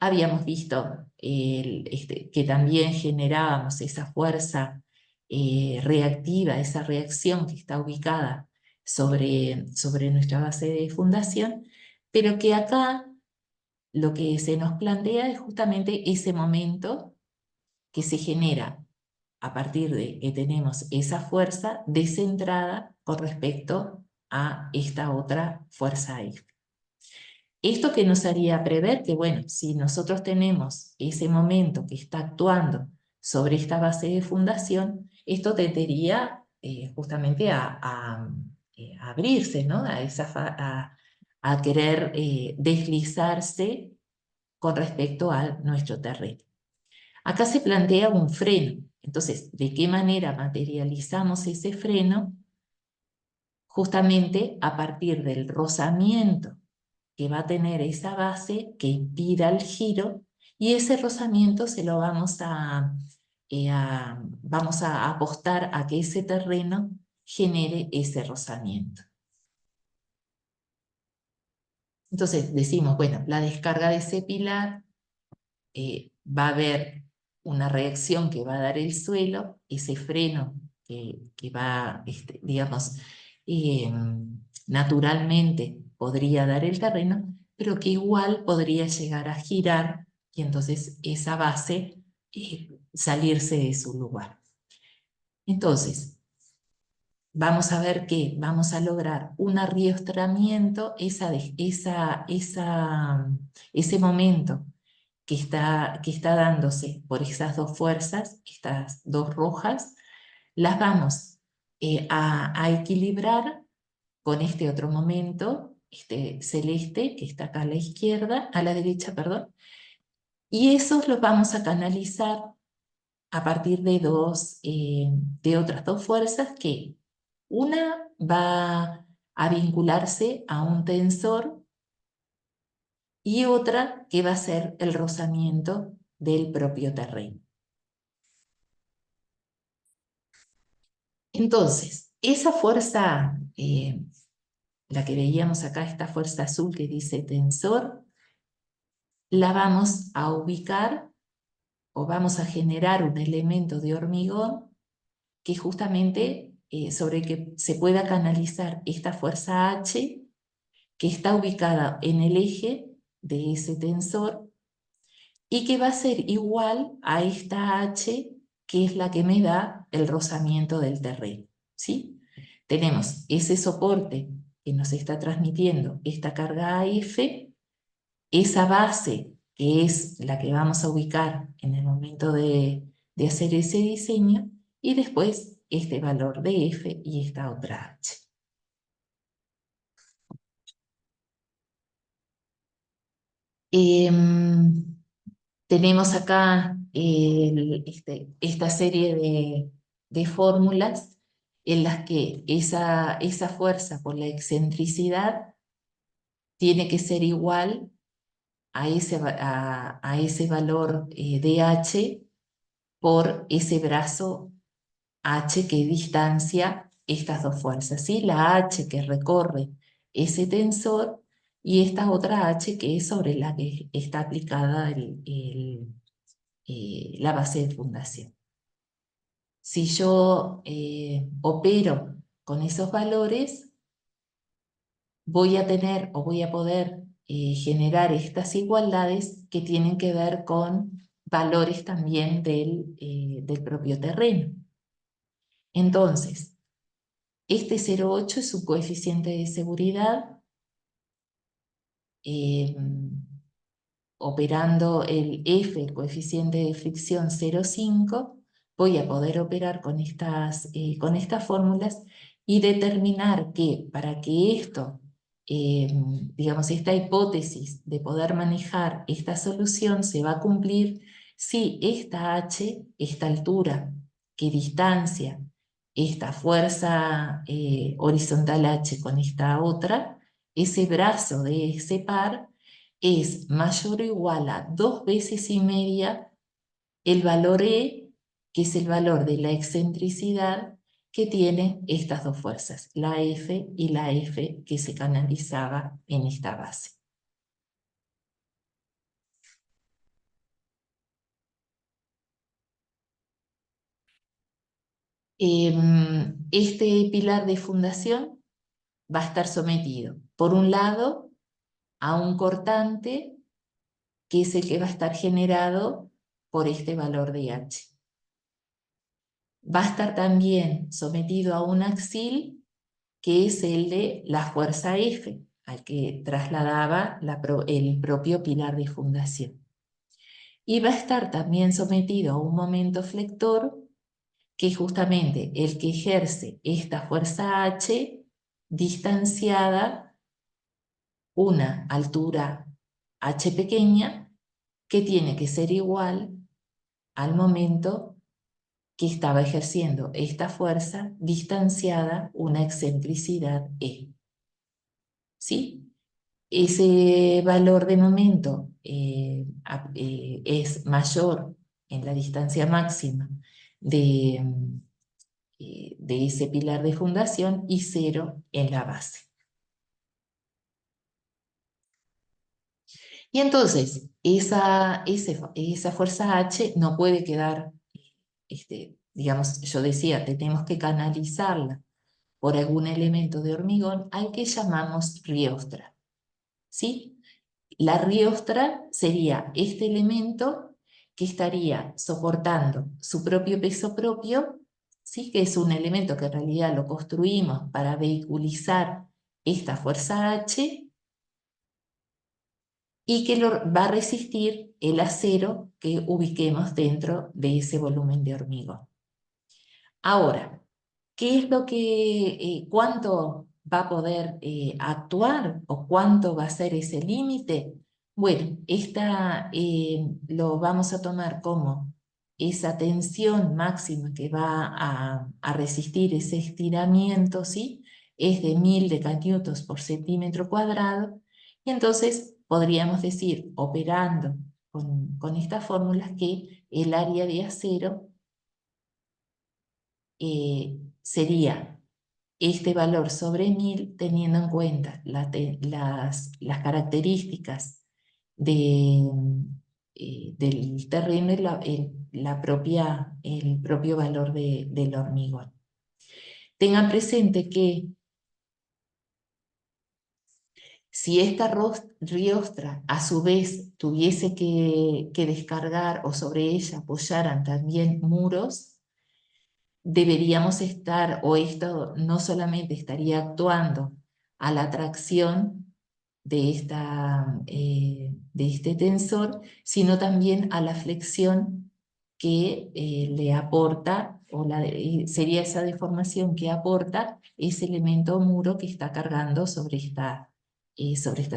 Habíamos visto que también generábamos esa fuerza reactiva, esa reacción que está ubicada sobre nuestra base de fundación, pero que acá lo que se nos plantea es justamente ese momento que se genera a partir de que tenemos esa fuerza descentrada con respecto a esta otra fuerza extra. Esto que nos haría prever que, bueno, si nosotros tenemos ese momento que está actuando sobre esta base de fundación, esto tendería justamente a abrirse, ¿no? A querer deslizarse con respecto a nuestro terreno. Acá se plantea un freno. Entonces, ¿de qué manera materializamos ese freno? Justamente a partir del rozamiento que va a tener esa base que impida el giro, y ese rozamiento se lo vamos a apostar a que ese terreno genere ese rozamiento. Entonces decimos, bueno, la descarga de ese pilar va a haber una reacción que va a dar el suelo, ese freno que va, digamos, naturalmente podría dar el terreno, pero que igual podría llegar a girar y entonces esa base salirse de su lugar. Entonces, vamos a ver que vamos a lograr un arriostramiento, ese momento que está dándose por esas dos fuerzas, estas dos rojas, las vamos a equilibrar con este otro momento, este celeste que está acá a la izquierda, a la derecha, perdón, y esos los vamos a canalizar a partir de otras dos fuerzas que una va a vincularse a un tensor y otra que va a ser el rozamiento del propio terreno. Entonces, esa fuerza, la que veíamos acá, esta fuerza azul que dice tensor, la vamos a ubicar o vamos a generar un elemento de hormigón que justamente sobre el que se pueda canalizar esta fuerza H que está ubicada en el eje de ese tensor y que va a ser igual a esta H que es la que me da el rozamiento del terreno, ¿sí? Tenemos ese soporte que nos está transmitiendo esta carga AF, esa base que es la que vamos a ubicar en el momento de hacer ese diseño y después este valor de F y esta otra H. Tenemos acá esta serie de fórmulas en las que esa fuerza por la excentricidad tiene que ser igual a ese valor de H por ese brazo H que distancia estas dos fuerzas, ¿sí? La H que recorre ese tensor y esta otra H que es sobre la que está aplicada la base de fundación. Si yo opero con esos valores, voy a tener o voy a poder generar estas igualdades que tienen que ver con valores también del propio terreno. Entonces, este 0,8 es un coeficiente de seguridad. Operando el F, el coeficiente de fricción 0,5, voy a poder operar con estas fórmulas y determinar que para que esto, digamos, esta hipótesis de poder manejar esta solución se va a cumplir si esta H, esta altura que distancia esta fuerza horizontal H con esta otra, ese brazo de ese par es mayor o igual a 2,5 veces el valor E, que es el valor de la excentricidad que tienen estas dos fuerzas, la F y la F que se canalizaba en esta base. Este pilar de fundación va a estar sometido, por un lado, a un cortante que es el que va a estar generado por este valor de H. Va a estar también sometido a un axil que es el de la fuerza F, al que trasladaba el propio pilar de fundación. Y va a estar también sometido a un momento flector, que es justamente el que ejerce esta fuerza H distanciada una altura H pequeña, que tiene que ser igual al momento que estaba ejerciendo esta fuerza distanciada una excentricidad E. ¿Sí? Ese valor de momento es mayor en la distancia máxima de, de ese pilar de fundación y 0 en la base. Y entonces, esa fuerza H no puede quedar, digamos, yo decía, tenemos que canalizarla por algún elemento de hormigón al que llamamos riostra, ¿sí? La riostra sería este elemento que estaría soportando su propio peso propio, ¿sí? Que es un elemento que en realidad lo construimos para vehiculizar esta fuerza H y que va a resistir el acero que ubiquemos dentro de ese volumen de hormigón. Ahora, ¿qué es lo que, cuánto va a poder actuar o cuánto va a ser ese límite? Bueno, lo vamos a tomar como esa tensión máxima que va a resistir ese estiramiento, ¿sí? Es de 1000 decanewtons por centímetro cuadrado. Y entonces podríamos decir, operando con estas fórmulas, que el área de acero sería este valor sobre 1000 teniendo en cuenta las características de, del terreno y el propio valor del hormigón. Tengan presente que si esta riostra a su vez tuviese que descargar o sobre ella apoyaran también muros, deberíamos estar, o esto no solamente estaría actuando a la tracción de este tensor, sino también a la flexión que le aporta, sería esa deformación que aporta ese elemento muro que está cargando sobre esta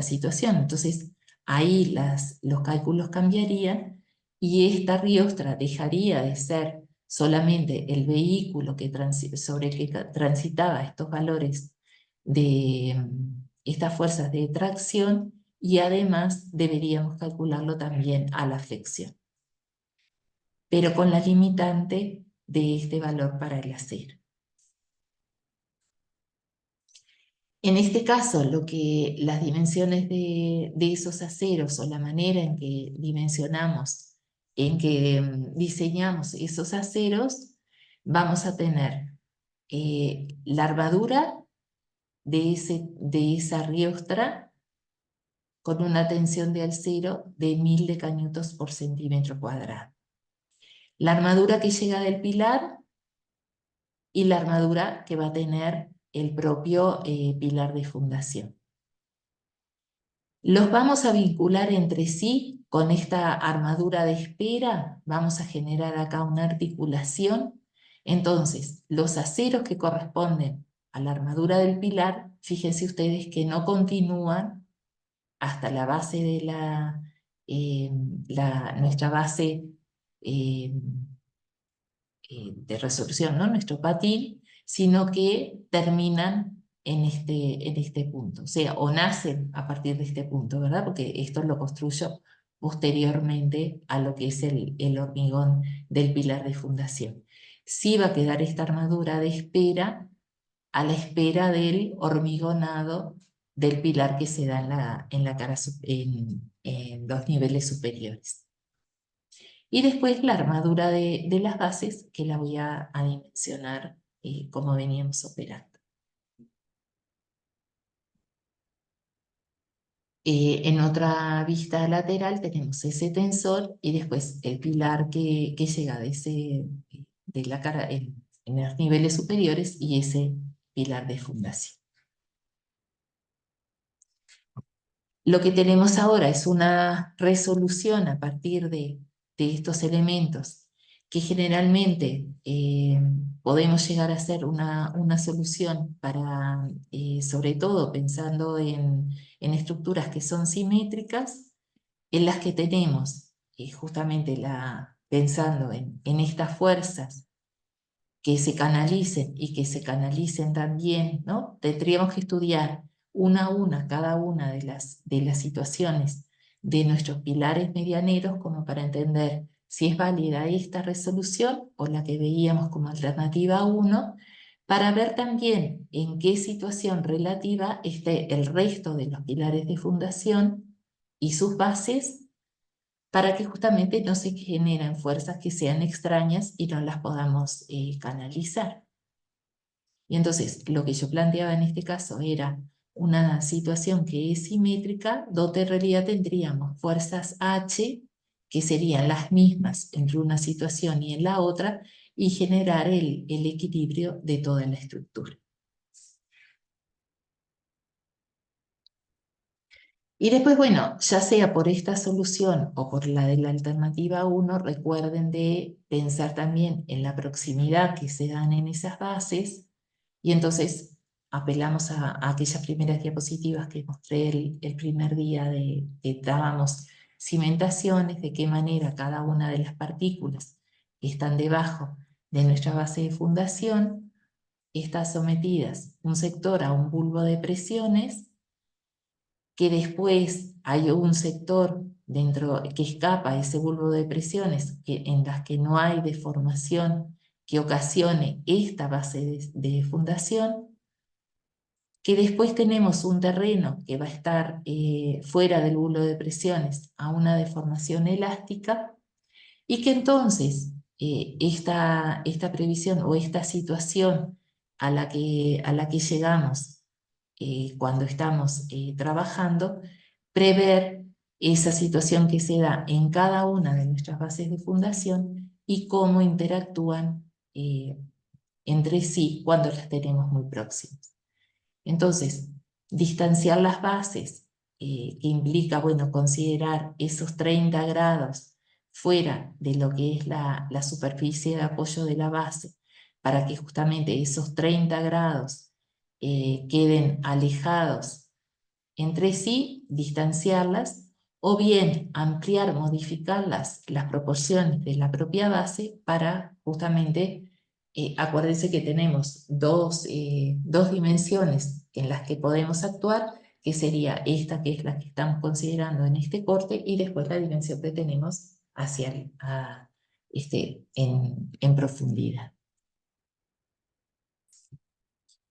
situación. Entonces, ahí los cálculos cambiarían y esta riostra dejaría de ser solamente el vehículo sobre el que transitaba estos valores de estas fuerzas de tracción, y además deberíamos calcularlo también a la flexión, pero con la limitante de este valor para el acero. En este caso, las dimensiones de esos aceros o la manera en que dimensionamos, en que diseñamos esos aceros, vamos a tener la armadura de esa riostra con una tensión de acero de 1000 decanewtons por centímetro cuadrado. La armadura que llega del pilar y la armadura que va a tener el propio pilar de fundación. Los vamos a vincular entre sí con esta armadura de espera. Vamos a generar acá una articulación. Entonces, los aceros que corresponden a la armadura del pilar, fíjense ustedes que no continúan hasta la base de nuestra base eh, de resolución, ¿no? Nuestro patín, sino que terminan en este punto. O sea, o nacen a partir de este punto, ¿verdad? Porque esto lo construyo posteriormente a lo que es el hormigón del pilar de fundación. Sí va a quedar esta armadura de espera a la espera del hormigonado del pilar que se da en los niveles superiores. Y después la armadura de las bases, que la voy a dimensionar como veníamos operando. En otra vista lateral tenemos ese tensor y después el pilar que llega de la cara en los niveles superiores y ese pilar de fundación. Lo que tenemos ahora es una resolución a partir de estos elementos que generalmente podemos llegar a hacer una solución para, sobre todo pensando en estructuras que son simétricas, en las que tenemos justamente pensando en estas fuerzas que se canalicen y que se canalicen también, ¿no? Tendríamos que estudiar una a una cada una de las situaciones de nuestros pilares medianeros como para entender si es válida esta resolución o la que veíamos como alternativa 1, para ver también en qué situación relativa esté el resto de los pilares de fundación y sus bases, para que justamente no se generen fuerzas que sean extrañas y no las podamos canalizar. Y entonces, lo que yo planteaba en este caso era una situación que es simétrica, donde en realidad tendríamos fuerzas H, que serían las mismas entre una situación y en la otra, y generar el equilibrio de toda la estructura. Y después, bueno, ya sea por esta solución o por la de la alternativa 1, recuerden de pensar también en la proximidad que se dan en esas bases, y entonces apelamos a aquellas primeras diapositivas que mostré el primer día de que dábamos cimentaciones, de qué manera cada una de las partículas que están debajo de nuestra base de fundación está sometidas un sector a un bulbo de presiones, que después hay un sector dentro que escapa a ese bulbo de presiones en las que no hay deformación que ocasione esta base de fundación, que después tenemos un terreno que va a estar fuera del bulbo de presiones a una deformación elástica, y que entonces esta previsión o esta situación a la que llegamos cuando estamos trabajando, prever esa situación que se da en cada una de nuestras bases de fundación y cómo interactúan entre sí cuando las tenemos muy próximas. Entonces, distanciar las bases, que implica, bueno, considerar esos 30 grados fuera de lo que es la superficie de apoyo de la base, para que justamente esos 30 grados queden alejados entre sí, distanciarlas, o bien ampliar, modificar las proporciones de la propia base para justamente, acuérdense que tenemos dos dimensiones en las que podemos actuar, que sería esta que es la que estamos considerando en este corte, y después la dimensión que tenemos hacia en profundidad.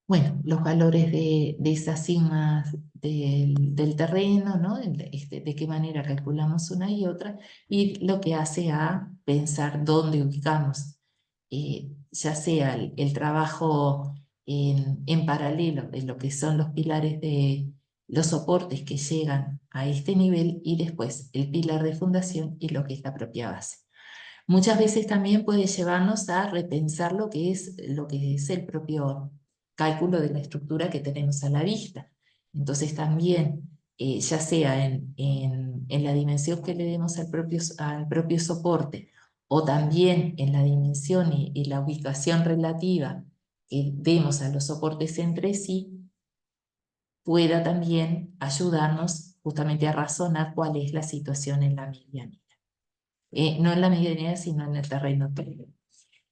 Bueno, los valores de esas sigmas del terreno, ¿no? De qué manera calculamos una y otra, y lo que hace a pensar dónde ubicamos, ya sea el trabajo en paralelo de lo que son los pilares de los soportes que llegan a este nivel, y después el pilar de fundación y lo que es la propia base. Muchas veces también puede llevarnos a repensar lo que es el propio cálculo de la estructura que tenemos a la vista. Entonces también, ya sea en la dimensión que le demos al propio soporte, o también en la dimensión y la ubicación relativa que demos a los soportes entre sí, pueda también ayudarnos justamente a razonar cuál es la situación en la medianía. No en la medianía, sino en el terreno previo.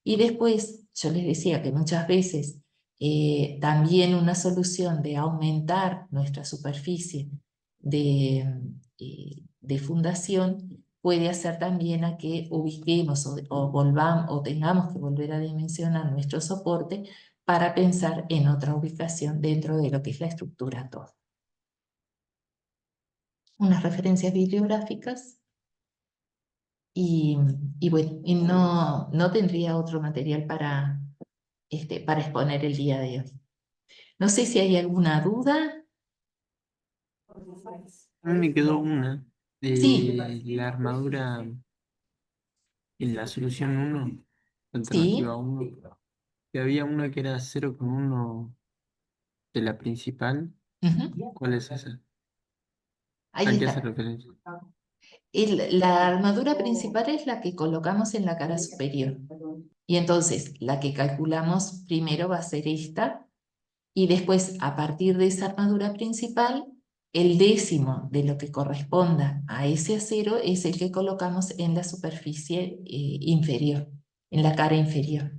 Y después, yo les decía que muchas veces también una solución de aumentar nuestra superficie de fundación puede hacer también a que ubiquemos o volvamos o tengamos que volver a dimensionar nuestro soporte para pensar en otra ubicación dentro de lo que es la estructura toda. Unas referencias bibliográficas. Y bueno, y no tendría otro material para exponer el día de hoy. No sé si hay alguna duda. A mí me quedó una Sí, de la armadura en la solución uno, alternativa sí. uno, que había una que era 0,1 de la principal. Ujú. ¿Cuál es esa? Ahí ¿A qué hace está. referencia? La armadura principal es la que colocamos en la cara superior. Y entonces la que calculamos primero va a ser esta. Y después, a partir de esa armadura principal, el décimo de lo que corresponda a ese acero es el que colocamos en la superficie inferior, en la cara inferior.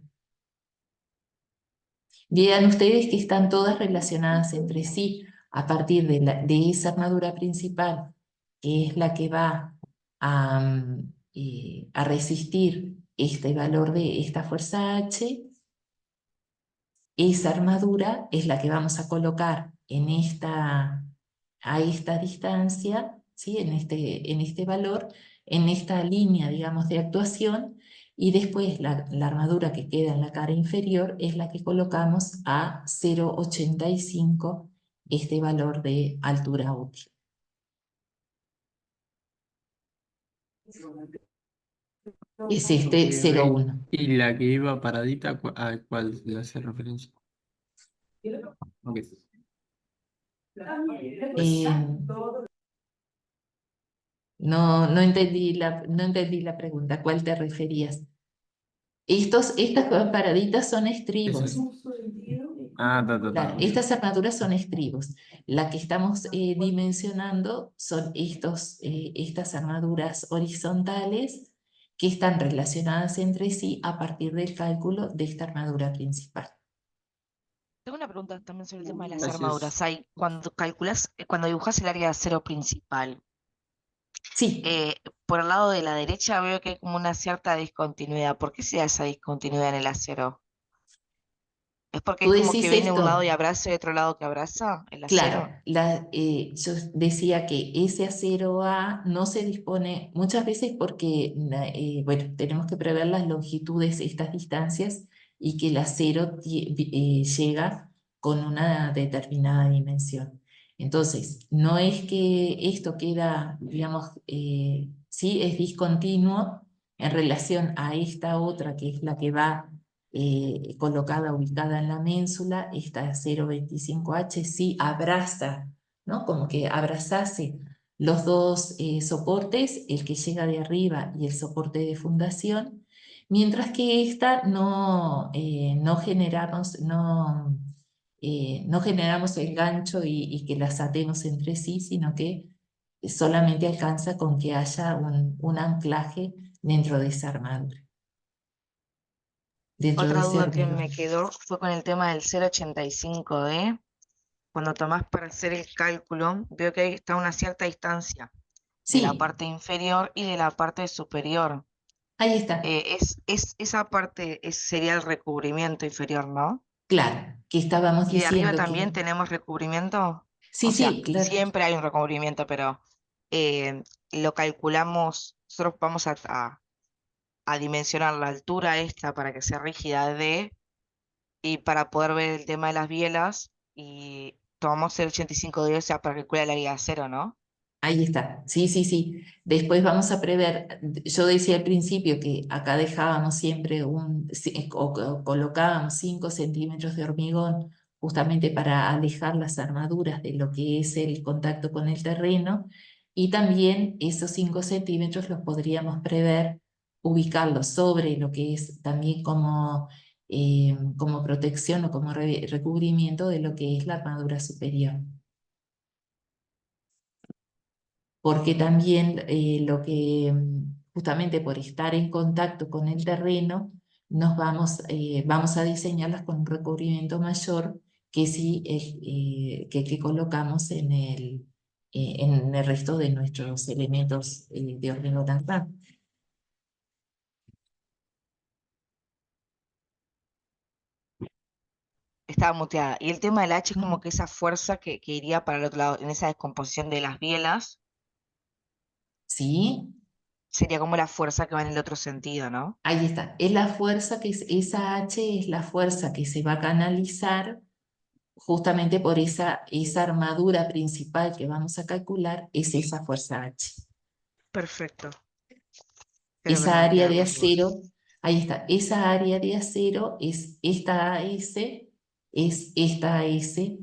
Vean ustedes que están todas relacionadas entre sí a partir de esa armadura principal, que es la que va a resistir este valor de esta fuerza H. Esa armadura es la que vamos a colocar a esta distancia, ¿sí? En este valor, en esta línea, digamos, de actuación, y después la armadura que queda en la cara inferior es la que colocamos a 0,85 este valor de altura útil. Es Ok, este ok. 0,1. ¿Y la que iba paradita, a cuál le hace referencia? Ok. No entendí la pregunta. ¿A cuál te referías? Estas paraditas son Eso. estribos. Ah, Claro, ok. estas armaduras son estribos. La que estamos dimensionando son estas armaduras horizontales que están relacionadas entre sí a partir del cálculo de esta armadura principal. Tengo una pregunta también sobre el tema de las Gracias. armaduras. Cuando calculas, cuando dibujas el área de acero principal, Sí, eh, por el lado de la derecha veo que hay como una cierta discontinuidad. ¿Por qué se da esa discontinuidad en el acero? ¿Es porque tú es como que decís viene un lado y esto. abraza y otro lado que abraza el acero? Claro, yo decía que ese acero A no se dispone muchas veces porque, bueno, tenemos que prever las longitudes, estas distancias, y que el acero llega con una determinada dimensión. Entonces, no es que esto queda, digamos, sí es discontinuo en relación a esta otra que es la que va colocada, ubicada en la ménsula, esta 0,25H sí abraza, ¿no? Como que abrazase los dos soportes, el que llega de arriba y el soporte de fundación, mientras que esta no generamos el gancho y que las atemos entre sí, sino que solamente alcanza con que haya un anclaje dentro de esa armadura, dentro de Otra ese duda que hormigón. me quedó fue con el tema del 0,85D. Cuando tomás para hacer el cálculo, veo que ahí está a una cierta distancia de la Sí, parte inferior y de la parte superior. ahí está. Esa parte sería el recubrimiento inferior, ¿no? Claro, que estábamos Y de arriba diciendo también que tenemos recubrimiento. sí, O sea, sí, claro, siempre hay un recubrimiento, pero eh, lo calculamos, nosotros vamos a dimensionar la altura esta para que sea rígida de, y para poder ver el tema de las bielas, y tomamos el 85 de, o sea, para calcular el área de acero, ¿no? ahí está. Sí, sí, sí. Después vamos a prever, yo decía al principio que acá dejábamos siempre colocábamos 5 centímetros de hormigón justamente para alejar las armaduras de lo que es el contacto con el terreno, y también esos 5 centímetros los podríamos prever ubicarlos sobre lo que es también como protección o como recubrimiento de lo que es la armadura superior. Porque también justamente por estar en contacto con el terreno, vamos a diseñarlas con un recubrimiento mayor que si que colocamos en el resto de nuestros elementos de hormigón armado. Estaba muteada. Y el tema del H es como que esa fuerza que iría para el otro lado, en esa descomposición de las bielas, ¿Sí? sería como la fuerza que va en el otro sentido, ¿no? Ahí está. Es la fuerza esa H es la fuerza que se va a canalizar justamente por esa armadura principal que vamos a calcular, es esa fuerza H. Perfecto. Creo que no Esa me área quedan de más dudas. acero, ahí está, esa área de acero es esta AS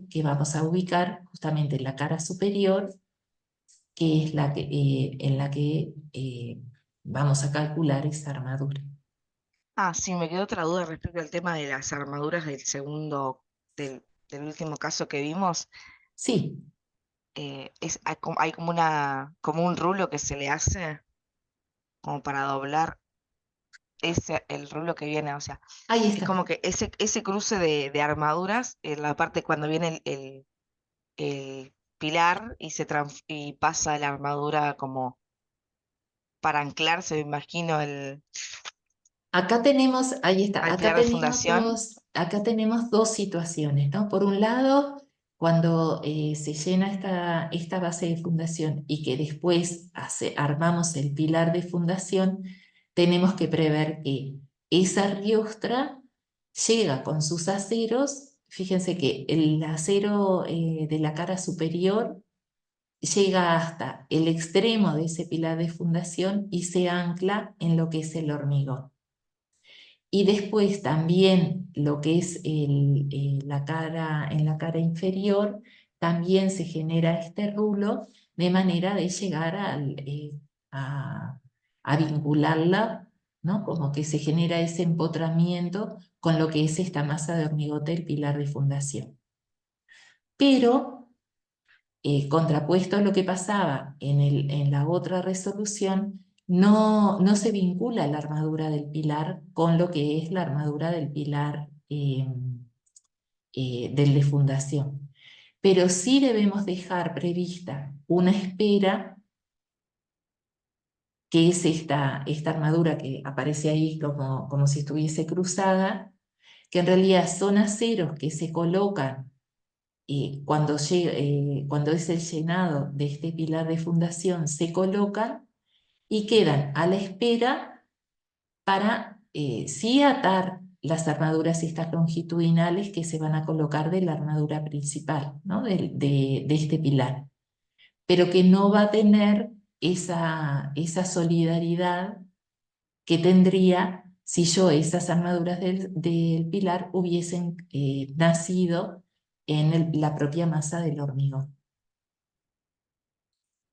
que vamos a ubicar justamente en la cara superior, que es en la que vamos a calcular esa armadura. Ah, sí, me quedó otra duda respecto al tema de las armaduras del último caso que vimos. Sí, Hay como como un rulo que se le hace como para doblar el rulo que viene, o sea, ahí es está. como que ese cruce de armaduras, en la parte cuando viene el pilar y pasa la armadura como para anclarse, me imagino, Ahí está, al pilar de fundación. acá tenemos dos situaciones, ¿no? Por un lado, cuando se llena esta base de fundación y que después armamos el pilar de fundación, tenemos que prever que esa riostra llega con sus aceros fíjense que el acero de la cara superior llega hasta el extremo de ese pilar de fundación y se ancla en lo que es el hormigón. Y después también lo que es en la cara inferior, también se genera este rulo de manera de llegar a, a vincularla, ¿no? Como que se genera ese empotramiento con lo que es esta masa de hormigote, el pilar de fundación. Pero contrapuesto a lo que pasaba en la otra resolución, no se vincula la armadura del pilar con lo que es la armadura del pilar del de fundación. Pero sí debemos dejar prevista una espera, que es esta armadura que aparece ahí como si estuviese cruzada, que en realidad son aceros que se colocan cuando es el llenado de este pilar de fundación, se colocan y quedan a la espera para sí atar las armaduras estas longitudinales que se van a colocar de la armadura principal, ¿no? de este pilar, pero que no va a tener esa solidaridad que tendría si yo esas armaduras del pilar hubiesen nacido en la propia masa del hormigón.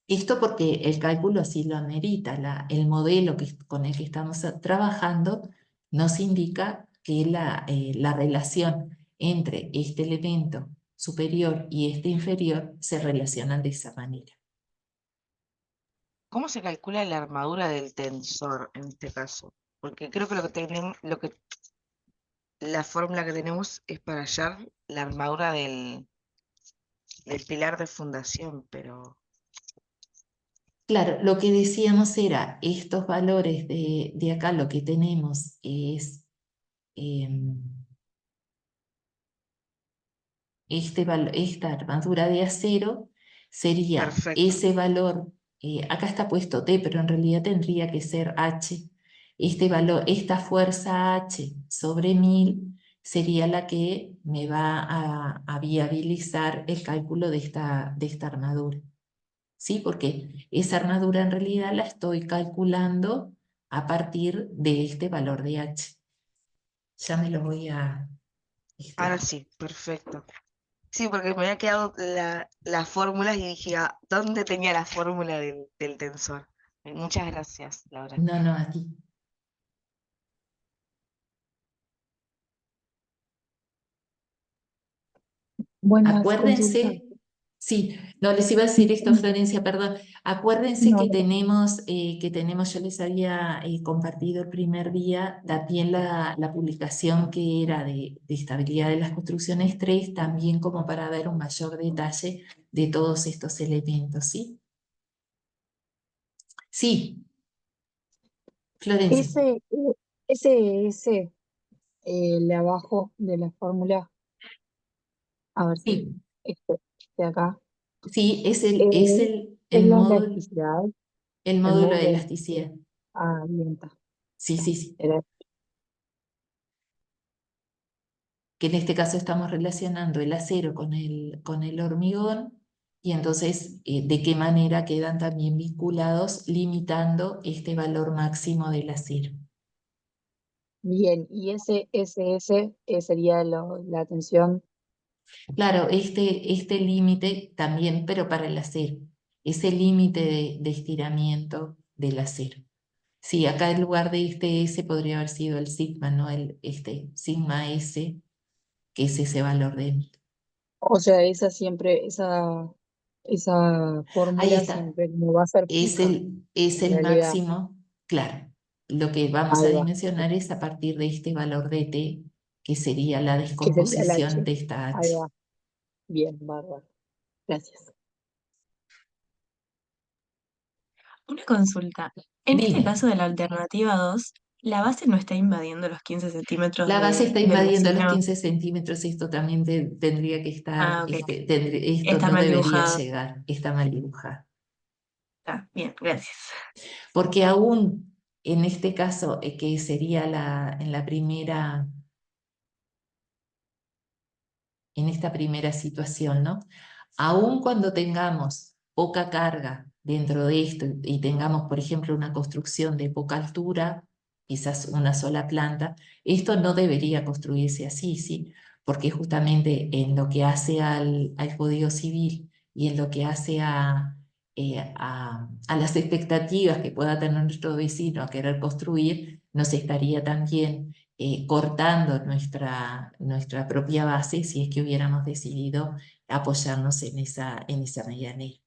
Esto porque el cálculo así lo amerita, el modelo con el que estamos trabajando nos indica que la relación entre este elemento superior y este inferior se relacionan de esa manera. ¿Cómo se calcula la armadura del tensor en este caso? Porque creo que la fórmula que tenemos es para hallar la armadura del pilar de fundación, pero Claro, lo que decíamos era, estos valores de acá, lo que tenemos es esta armadura de acero, sería perfecto. ese valor, acá está puesto T, pero en realidad tendría que ser H. Este valor, esta fuerza H sobre 1000 sería la que me va a viabilizar el cálculo de esta armadura. ¿Sí? Porque esa armadura en realidad la estoy calculando a partir de este valor de H. Ya me lo voy a... Ahora sí, perfecto. Sí, porque me había quedado las fórmulas y dije, ¿dónde tenía la fórmula del tensor? Muchas gracias, Laura. No, no, aquí. Buenas consultas. Acuérdense, sí, no les iba a decir esto, Florencia, perdón. Acuérdense No, que tenemos, yo les había compartido el primer día también la publicación que era de estabilidad de las construcciones 3, también como para ver un mayor detalle de todos estos elementos, ¿sí? Sí, Florencia, ese, el de abajo de la fórmula, a ver si sí, este de acá, sí, eh, es la elasticidad, el el módulo de módulo de elasticidad. elasticidad. Ah, bien, está. Sí, Está. sí, sí. Era- Que en este caso estamos relacionando el acero con el hormigón, y entonces de qué manera quedan también vinculados limitando este valor máximo del acero. Bien, y ese sería la tensión. Claro, este límite también, pero para el acero, ese límite de estiramiento del acero. Sí, acá en lugar de este S podría haber sido el sigma, ¿no? Este sigma S, que es ese valor de... O sea, esa Ahí fórmula está. siempre no va a ser fija, Es en el realidad. máximo, claro. Lo que vamos a Ahí va. dimensionar es a partir de este valor de T, que sería la Que sería el descomposición H. de esta Ahí H. va. Bien, bárbaro. Gracias. Una consulta. En este Dime, caso de la alternativa 2, la base no está invadiendo los 15 centímetros la base está del invadiendo los vecino. 15 centímetros, esto también tendría que estar, Ah, ok. esto Está no mal debería dibujada. llegar, está mal dibujado. Está bien, gracias. Porque aún en este caso, que sería en la primera en esta primera situación, ¿no? Aun cuando tengamos poca carga dentro de esto y tengamos, por ejemplo, una construcción de poca altura, quizás una sola planta, esto no debería construirse así, ¿sí? Porque justamente en lo que hace al Código Civil y en lo que hace a las expectativas que pueda tener nuestro vecino a querer construir, nos estaría también cortando nuestra propia base si es que hubiéramos decidido apoyarnos en esa medianera.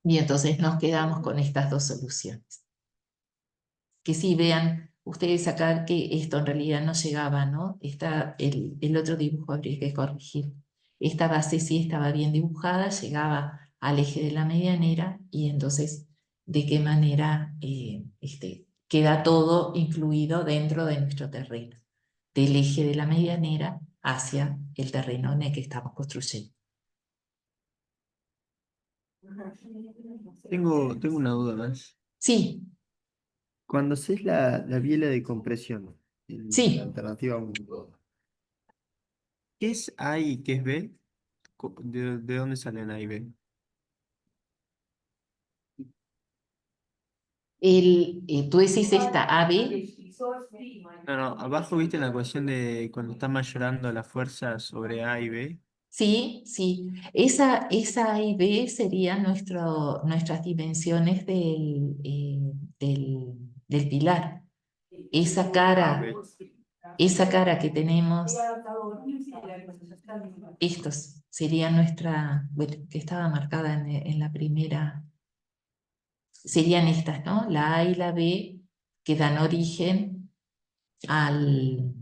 Y entonces nos quedamos con estas dos soluciones. Que sí, vean ustedes acá que esto en realidad no llegaba, ¿no? El otro dibujo habría que corregir. Esta base sí estaba bien dibujada, llegaba al eje de la medianera y entonces de qué manera queda todo incluido dentro de nuestro terreno, del eje de la medianera hacia el terreno en el que estamos construyendo. Tengo una duda más. Sí, Cuando haces la biela de compresión, la sí. alternativa 1, ¿qué es A y qué es B? ¿De dónde salen A y B? Tú decís esta AB. No, no, abajo viste la ecuación de cuando está mayorando la fuerza sobre A y B. Sí, sí. Esa A y B serían nuestras dimensiones del pilar. Esa Ah, cara, ok. esa cara que tenemos, estos serían bueno, que estaba marcada en la primera, serían estas, ¿no? La A y la B que dan origen al,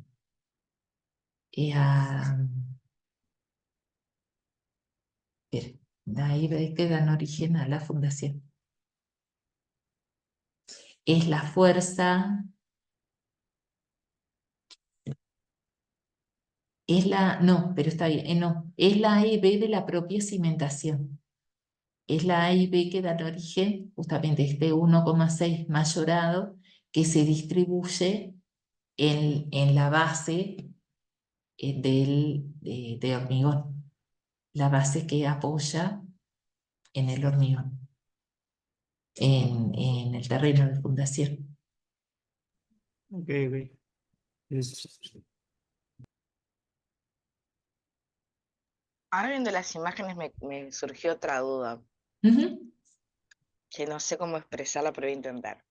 a, espera, la A y B que dan origen a la fundación. Es la fuerza, no, pero está bien, no, es la A y B de la propia cimentación. Es la A y B que dan origen justamente a este 1,6 mayorado que se distribuye en la base de hormigón, la base que apoya en el hormigón, en el terreno de fundación. Ok, ok. Es- Ahora viendo las imágenes me surgió otra duda, Ujú. que no sé cómo expresarla, pero voy a intentar.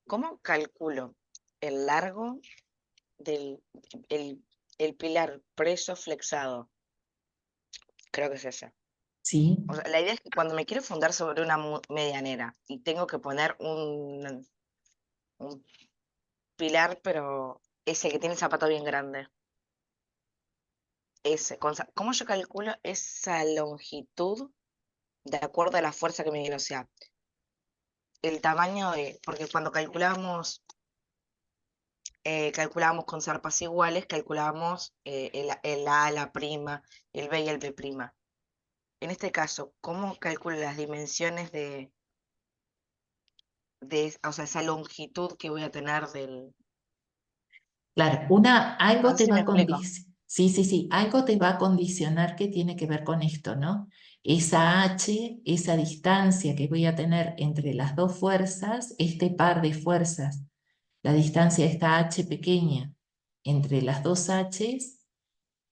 ¿Cómo calculo el largo del el, el pilar preso flexado? Creo que es ese. Sí, O sea, la idea es que cuando me quiero fundar sobre una medianera y tengo que poner un pilar, pero ese que tiene el zapato bien grande, ese, ¿cómo yo calculo esa longitud de acuerdo a la fuerza que me viene? O sea, el tamaño de, porque cuando calculábamos con zarpas iguales, calculábamos el A, la prima, el B y el B prima. En este caso, ¿cómo calculo las dimensiones o sea, esa longitud que voy a tener del... claro, No algo sé te si va me a explico. condicionar, sí, sí, sí, algo te va a condicionar que tiene que ver con esto, ¿no? Esa H, esa distancia que voy a tener entre las dos fuerzas, este par de fuerzas, la distancia de esta H pequeña entre las dos H's,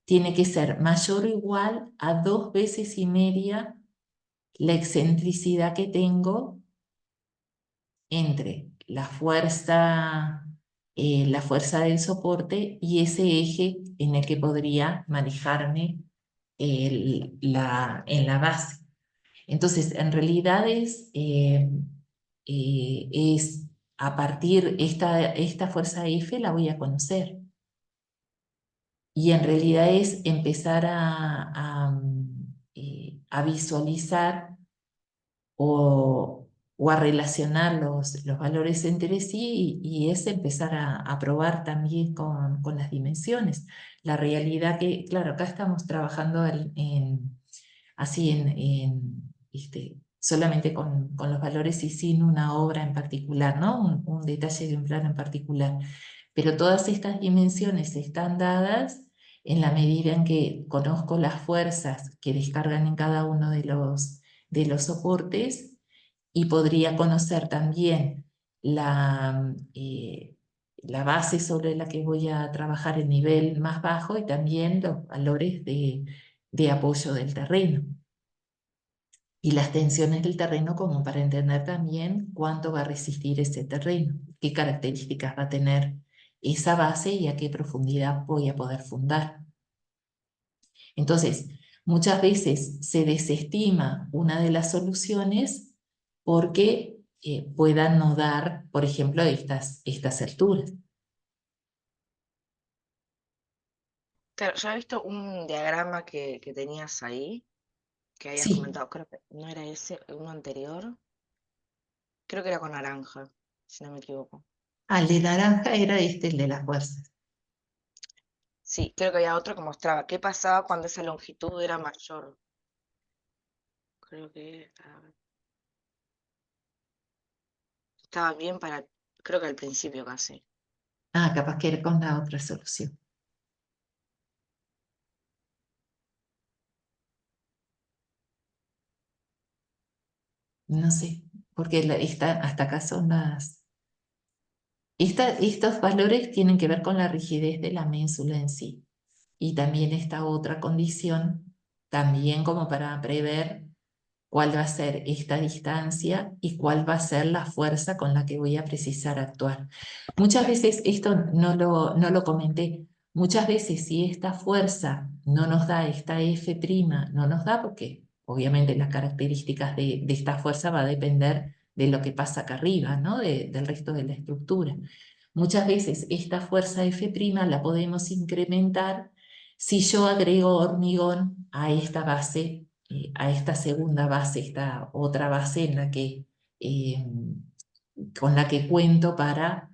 tiene que ser mayor o igual a 2,5 veces la excentricidad que tengo entre la fuerza del soporte y ese eje en el que podría manejarme en la base. Entonces, en realidad es a partir, esta fuerza F la voy a conocer. Y en realidad es empezar a visualizar o a relacionar los valores entre sí y es empezar a probar también con las dimensiones. La realidad que, claro, acá estamos trabajando así solamente con los valores y sin una obra en particular, ¿no? Un detalle de un plano en particular. Pero todas estas dimensiones están dadas en la medida en que conozco las fuerzas que descargan en cada uno de los soportes y podría conocer también la base sobre la que voy a trabajar el nivel más bajo y también los valores de apoyo del terreno y las tensiones del terreno como para entender también cuánto va a resistir ese terreno, qué características va a tener esa base y a qué profundidad voy a poder fundar. Entonces, muchas veces se desestima una de las soluciones porque puedan no dar, por ejemplo, estas alturas. Claro, yo he visto un diagrama que tenías ahí, que habías Sí, comentado, creo que no era ese, uno anterior, creo que era con naranja, si no me equivoco. el de naranja era el de las fuerzas. Sí, creo que había otro que mostraba qué pasaba cuando esa longitud era mayor. Creo que estaba bien para, creo que al principio casi. Capaz que era con la otra solución. No sé, porque hasta acá son estos valores tienen que ver con la rigidez de la ménsula en sí. Y también esta otra condición, también como para prever cuál va a ser esta distancia y cuál va a ser la fuerza con la que voy a precisar actuar. Muchas veces, esto no lo comenté, muchas veces si esta fuerza no nos da, esta F', no nos da porque obviamente las características de esta fuerza va a depender de lo que pasa acá arriba, ¿no? Del resto de la estructura. Muchas veces esta fuerza F' la podemos incrementar si yo agrego hormigón a esta base, a esta segunda base, esta otra base en la eh, con la que cuento para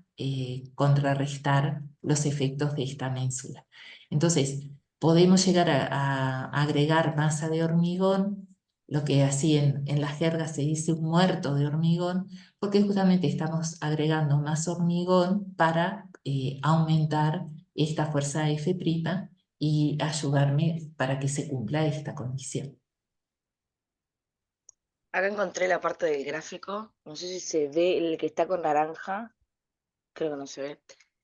contrarrestar los efectos de esta ménsula. Entonces, podemos llegar a agregar masa de hormigón, lo que así en la jerga se dice un muerto de hormigón, porque justamente estamos agregando más hormigón para aumentar esta fuerza F' y ayudarme para que se cumpla esta condición. Acá encontré la parte del gráfico, no sé si se ve el que está con naranja, creo que no se ve.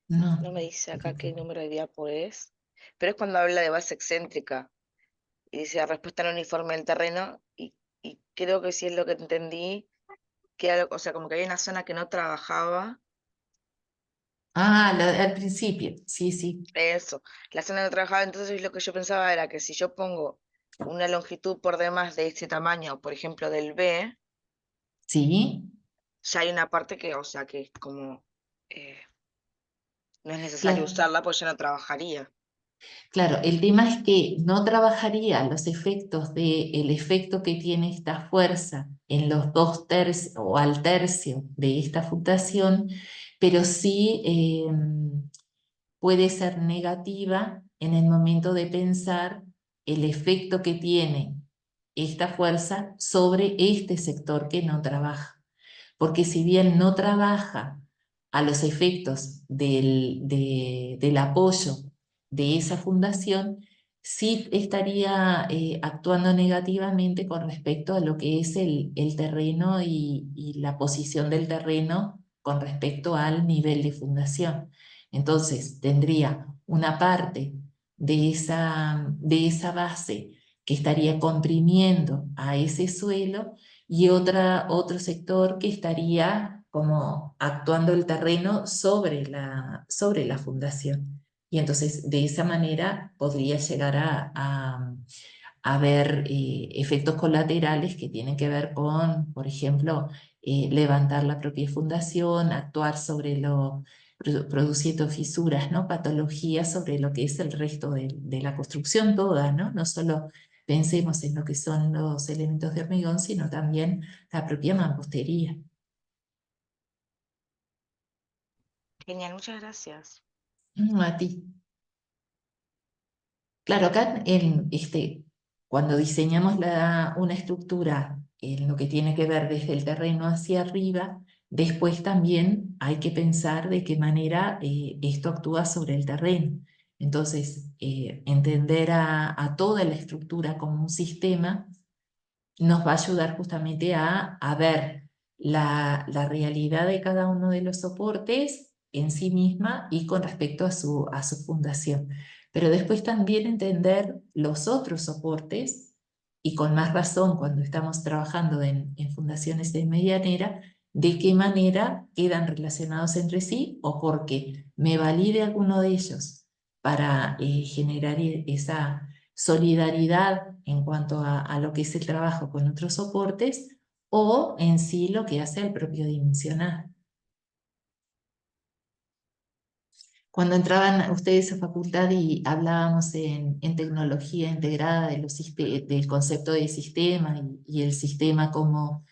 No. No me dice acá qué número de diapo es, pero es cuando habla de base excéntrica y dice la respuesta no uniforme del terreno y creo que sí es lo que entendí, que o sea, como que había una zona que no trabajaba, Al principio, sí, sí, eso, la zona no trabajaba, entonces lo que yo pensaba era que si yo pongo una longitud por demás de este tamaño, por ejemplo del B, sí. ya hay una parte que, o sea, que es como, no es necesario Claro, usarla porque ya no trabajaría. claro, el tema es que no trabajaría los efectos del efecto que tiene esta fuerza en los 2/3 o al tercio de esta fluctuación, pero sí puede ser negativa en el momento de pensar el efecto que tiene esta fuerza sobre este sector que no trabaja. Porque si bien no trabaja a los efectos del apoyo de esa fundación, sí estaría actuando negativamente con respecto a lo que es el terreno y la posición del terreno con respecto al nivel de fundación. Entonces, tendría una parte de esa base que estaría comprimiendo a ese suelo y otro sector que estaría como actuando el terreno sobre la fundación. Y entonces de esa manera podría llegar a ver efectos colaterales que tienen que ver con, por ejemplo, levantar la propia fundación, actuar sobre produciendo fisuras, ¿no? Patologías sobre lo que es el resto de la construcción toda, ¿no? No solo pensemos en lo que son los elementos de hormigón, sino también la propia mampostería. Genial, muchas gracias. A ti. Claro, acá cuando diseñamos una estructura en lo que tiene que ver desde el terreno hacia arriba, después también hay que pensar de qué manera esto actúa sobre el terreno. Entonces, entender a toda la estructura como un sistema nos va a ayudar justamente a ver la realidad de cada uno de los soportes en sí misma y con respecto a su fundación. Pero después también entender los otros soportes y con más razón cuando estamos trabajando en fundaciones de medianera, de qué manera quedan relacionados entre sí o porque me valide alguno de ellos para generar esa solidaridad en cuanto a lo que es el trabajo con otros soportes o en sí lo que hace el propio dimensionar. Cuando entraban ustedes a facultad y hablábamos en tecnología integrada de del concepto de sistema y el sistema como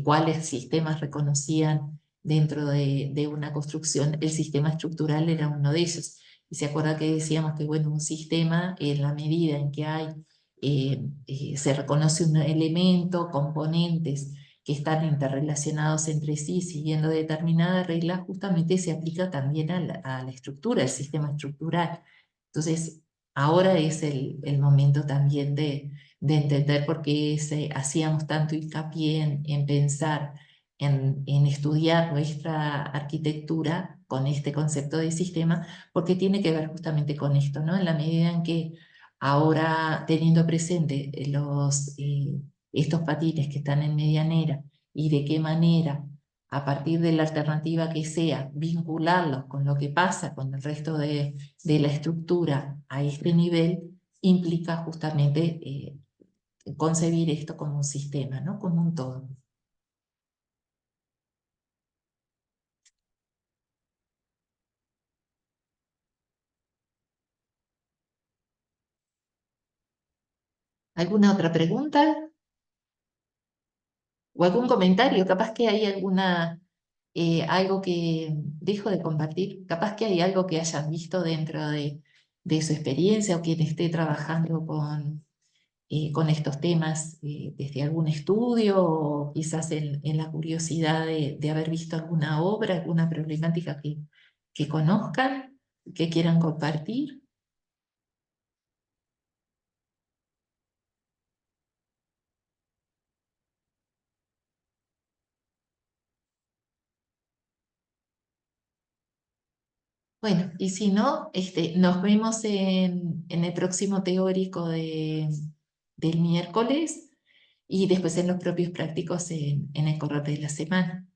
cuáles sistemas reconocían dentro de una construcción, el sistema estructural era uno de ellos. Y se acuerda que decíamos que, bueno, un sistema, en la medida en que hay, se reconoce un elemento, componentes que están interrelacionados entre sí, siguiendo determinada regla, justamente se aplica también a la estructura, el sistema estructural. Entonces, ahora es el momento también de entender por qué hacíamos tanto hincapié en pensar, en estudiar nuestra arquitectura con este concepto de sistema, porque tiene que ver justamente con esto, ¿no? En la medida en que ahora, teniendo presente estos patines que están en medianera y de qué manera, a partir de la alternativa que sea, vincularlos con lo que pasa con el resto de la estructura a este nivel, implica justamente concebir esto como un sistema, ¿no? Como un todo. ¿Alguna otra pregunta? ¿O algún comentario? Capaz que hay algo que dejo de compartir, capaz que hay algo que hayan visto dentro de su experiencia o quien esté trabajando con estos temas desde algún estudio o quizás en la curiosidad de haber visto alguna obra, alguna problemática que conozcan, que quieran compartir. Bueno, y si no, nos vemos en el próximo teórico del miércoles y después en los propios prácticos en el correr de la semana.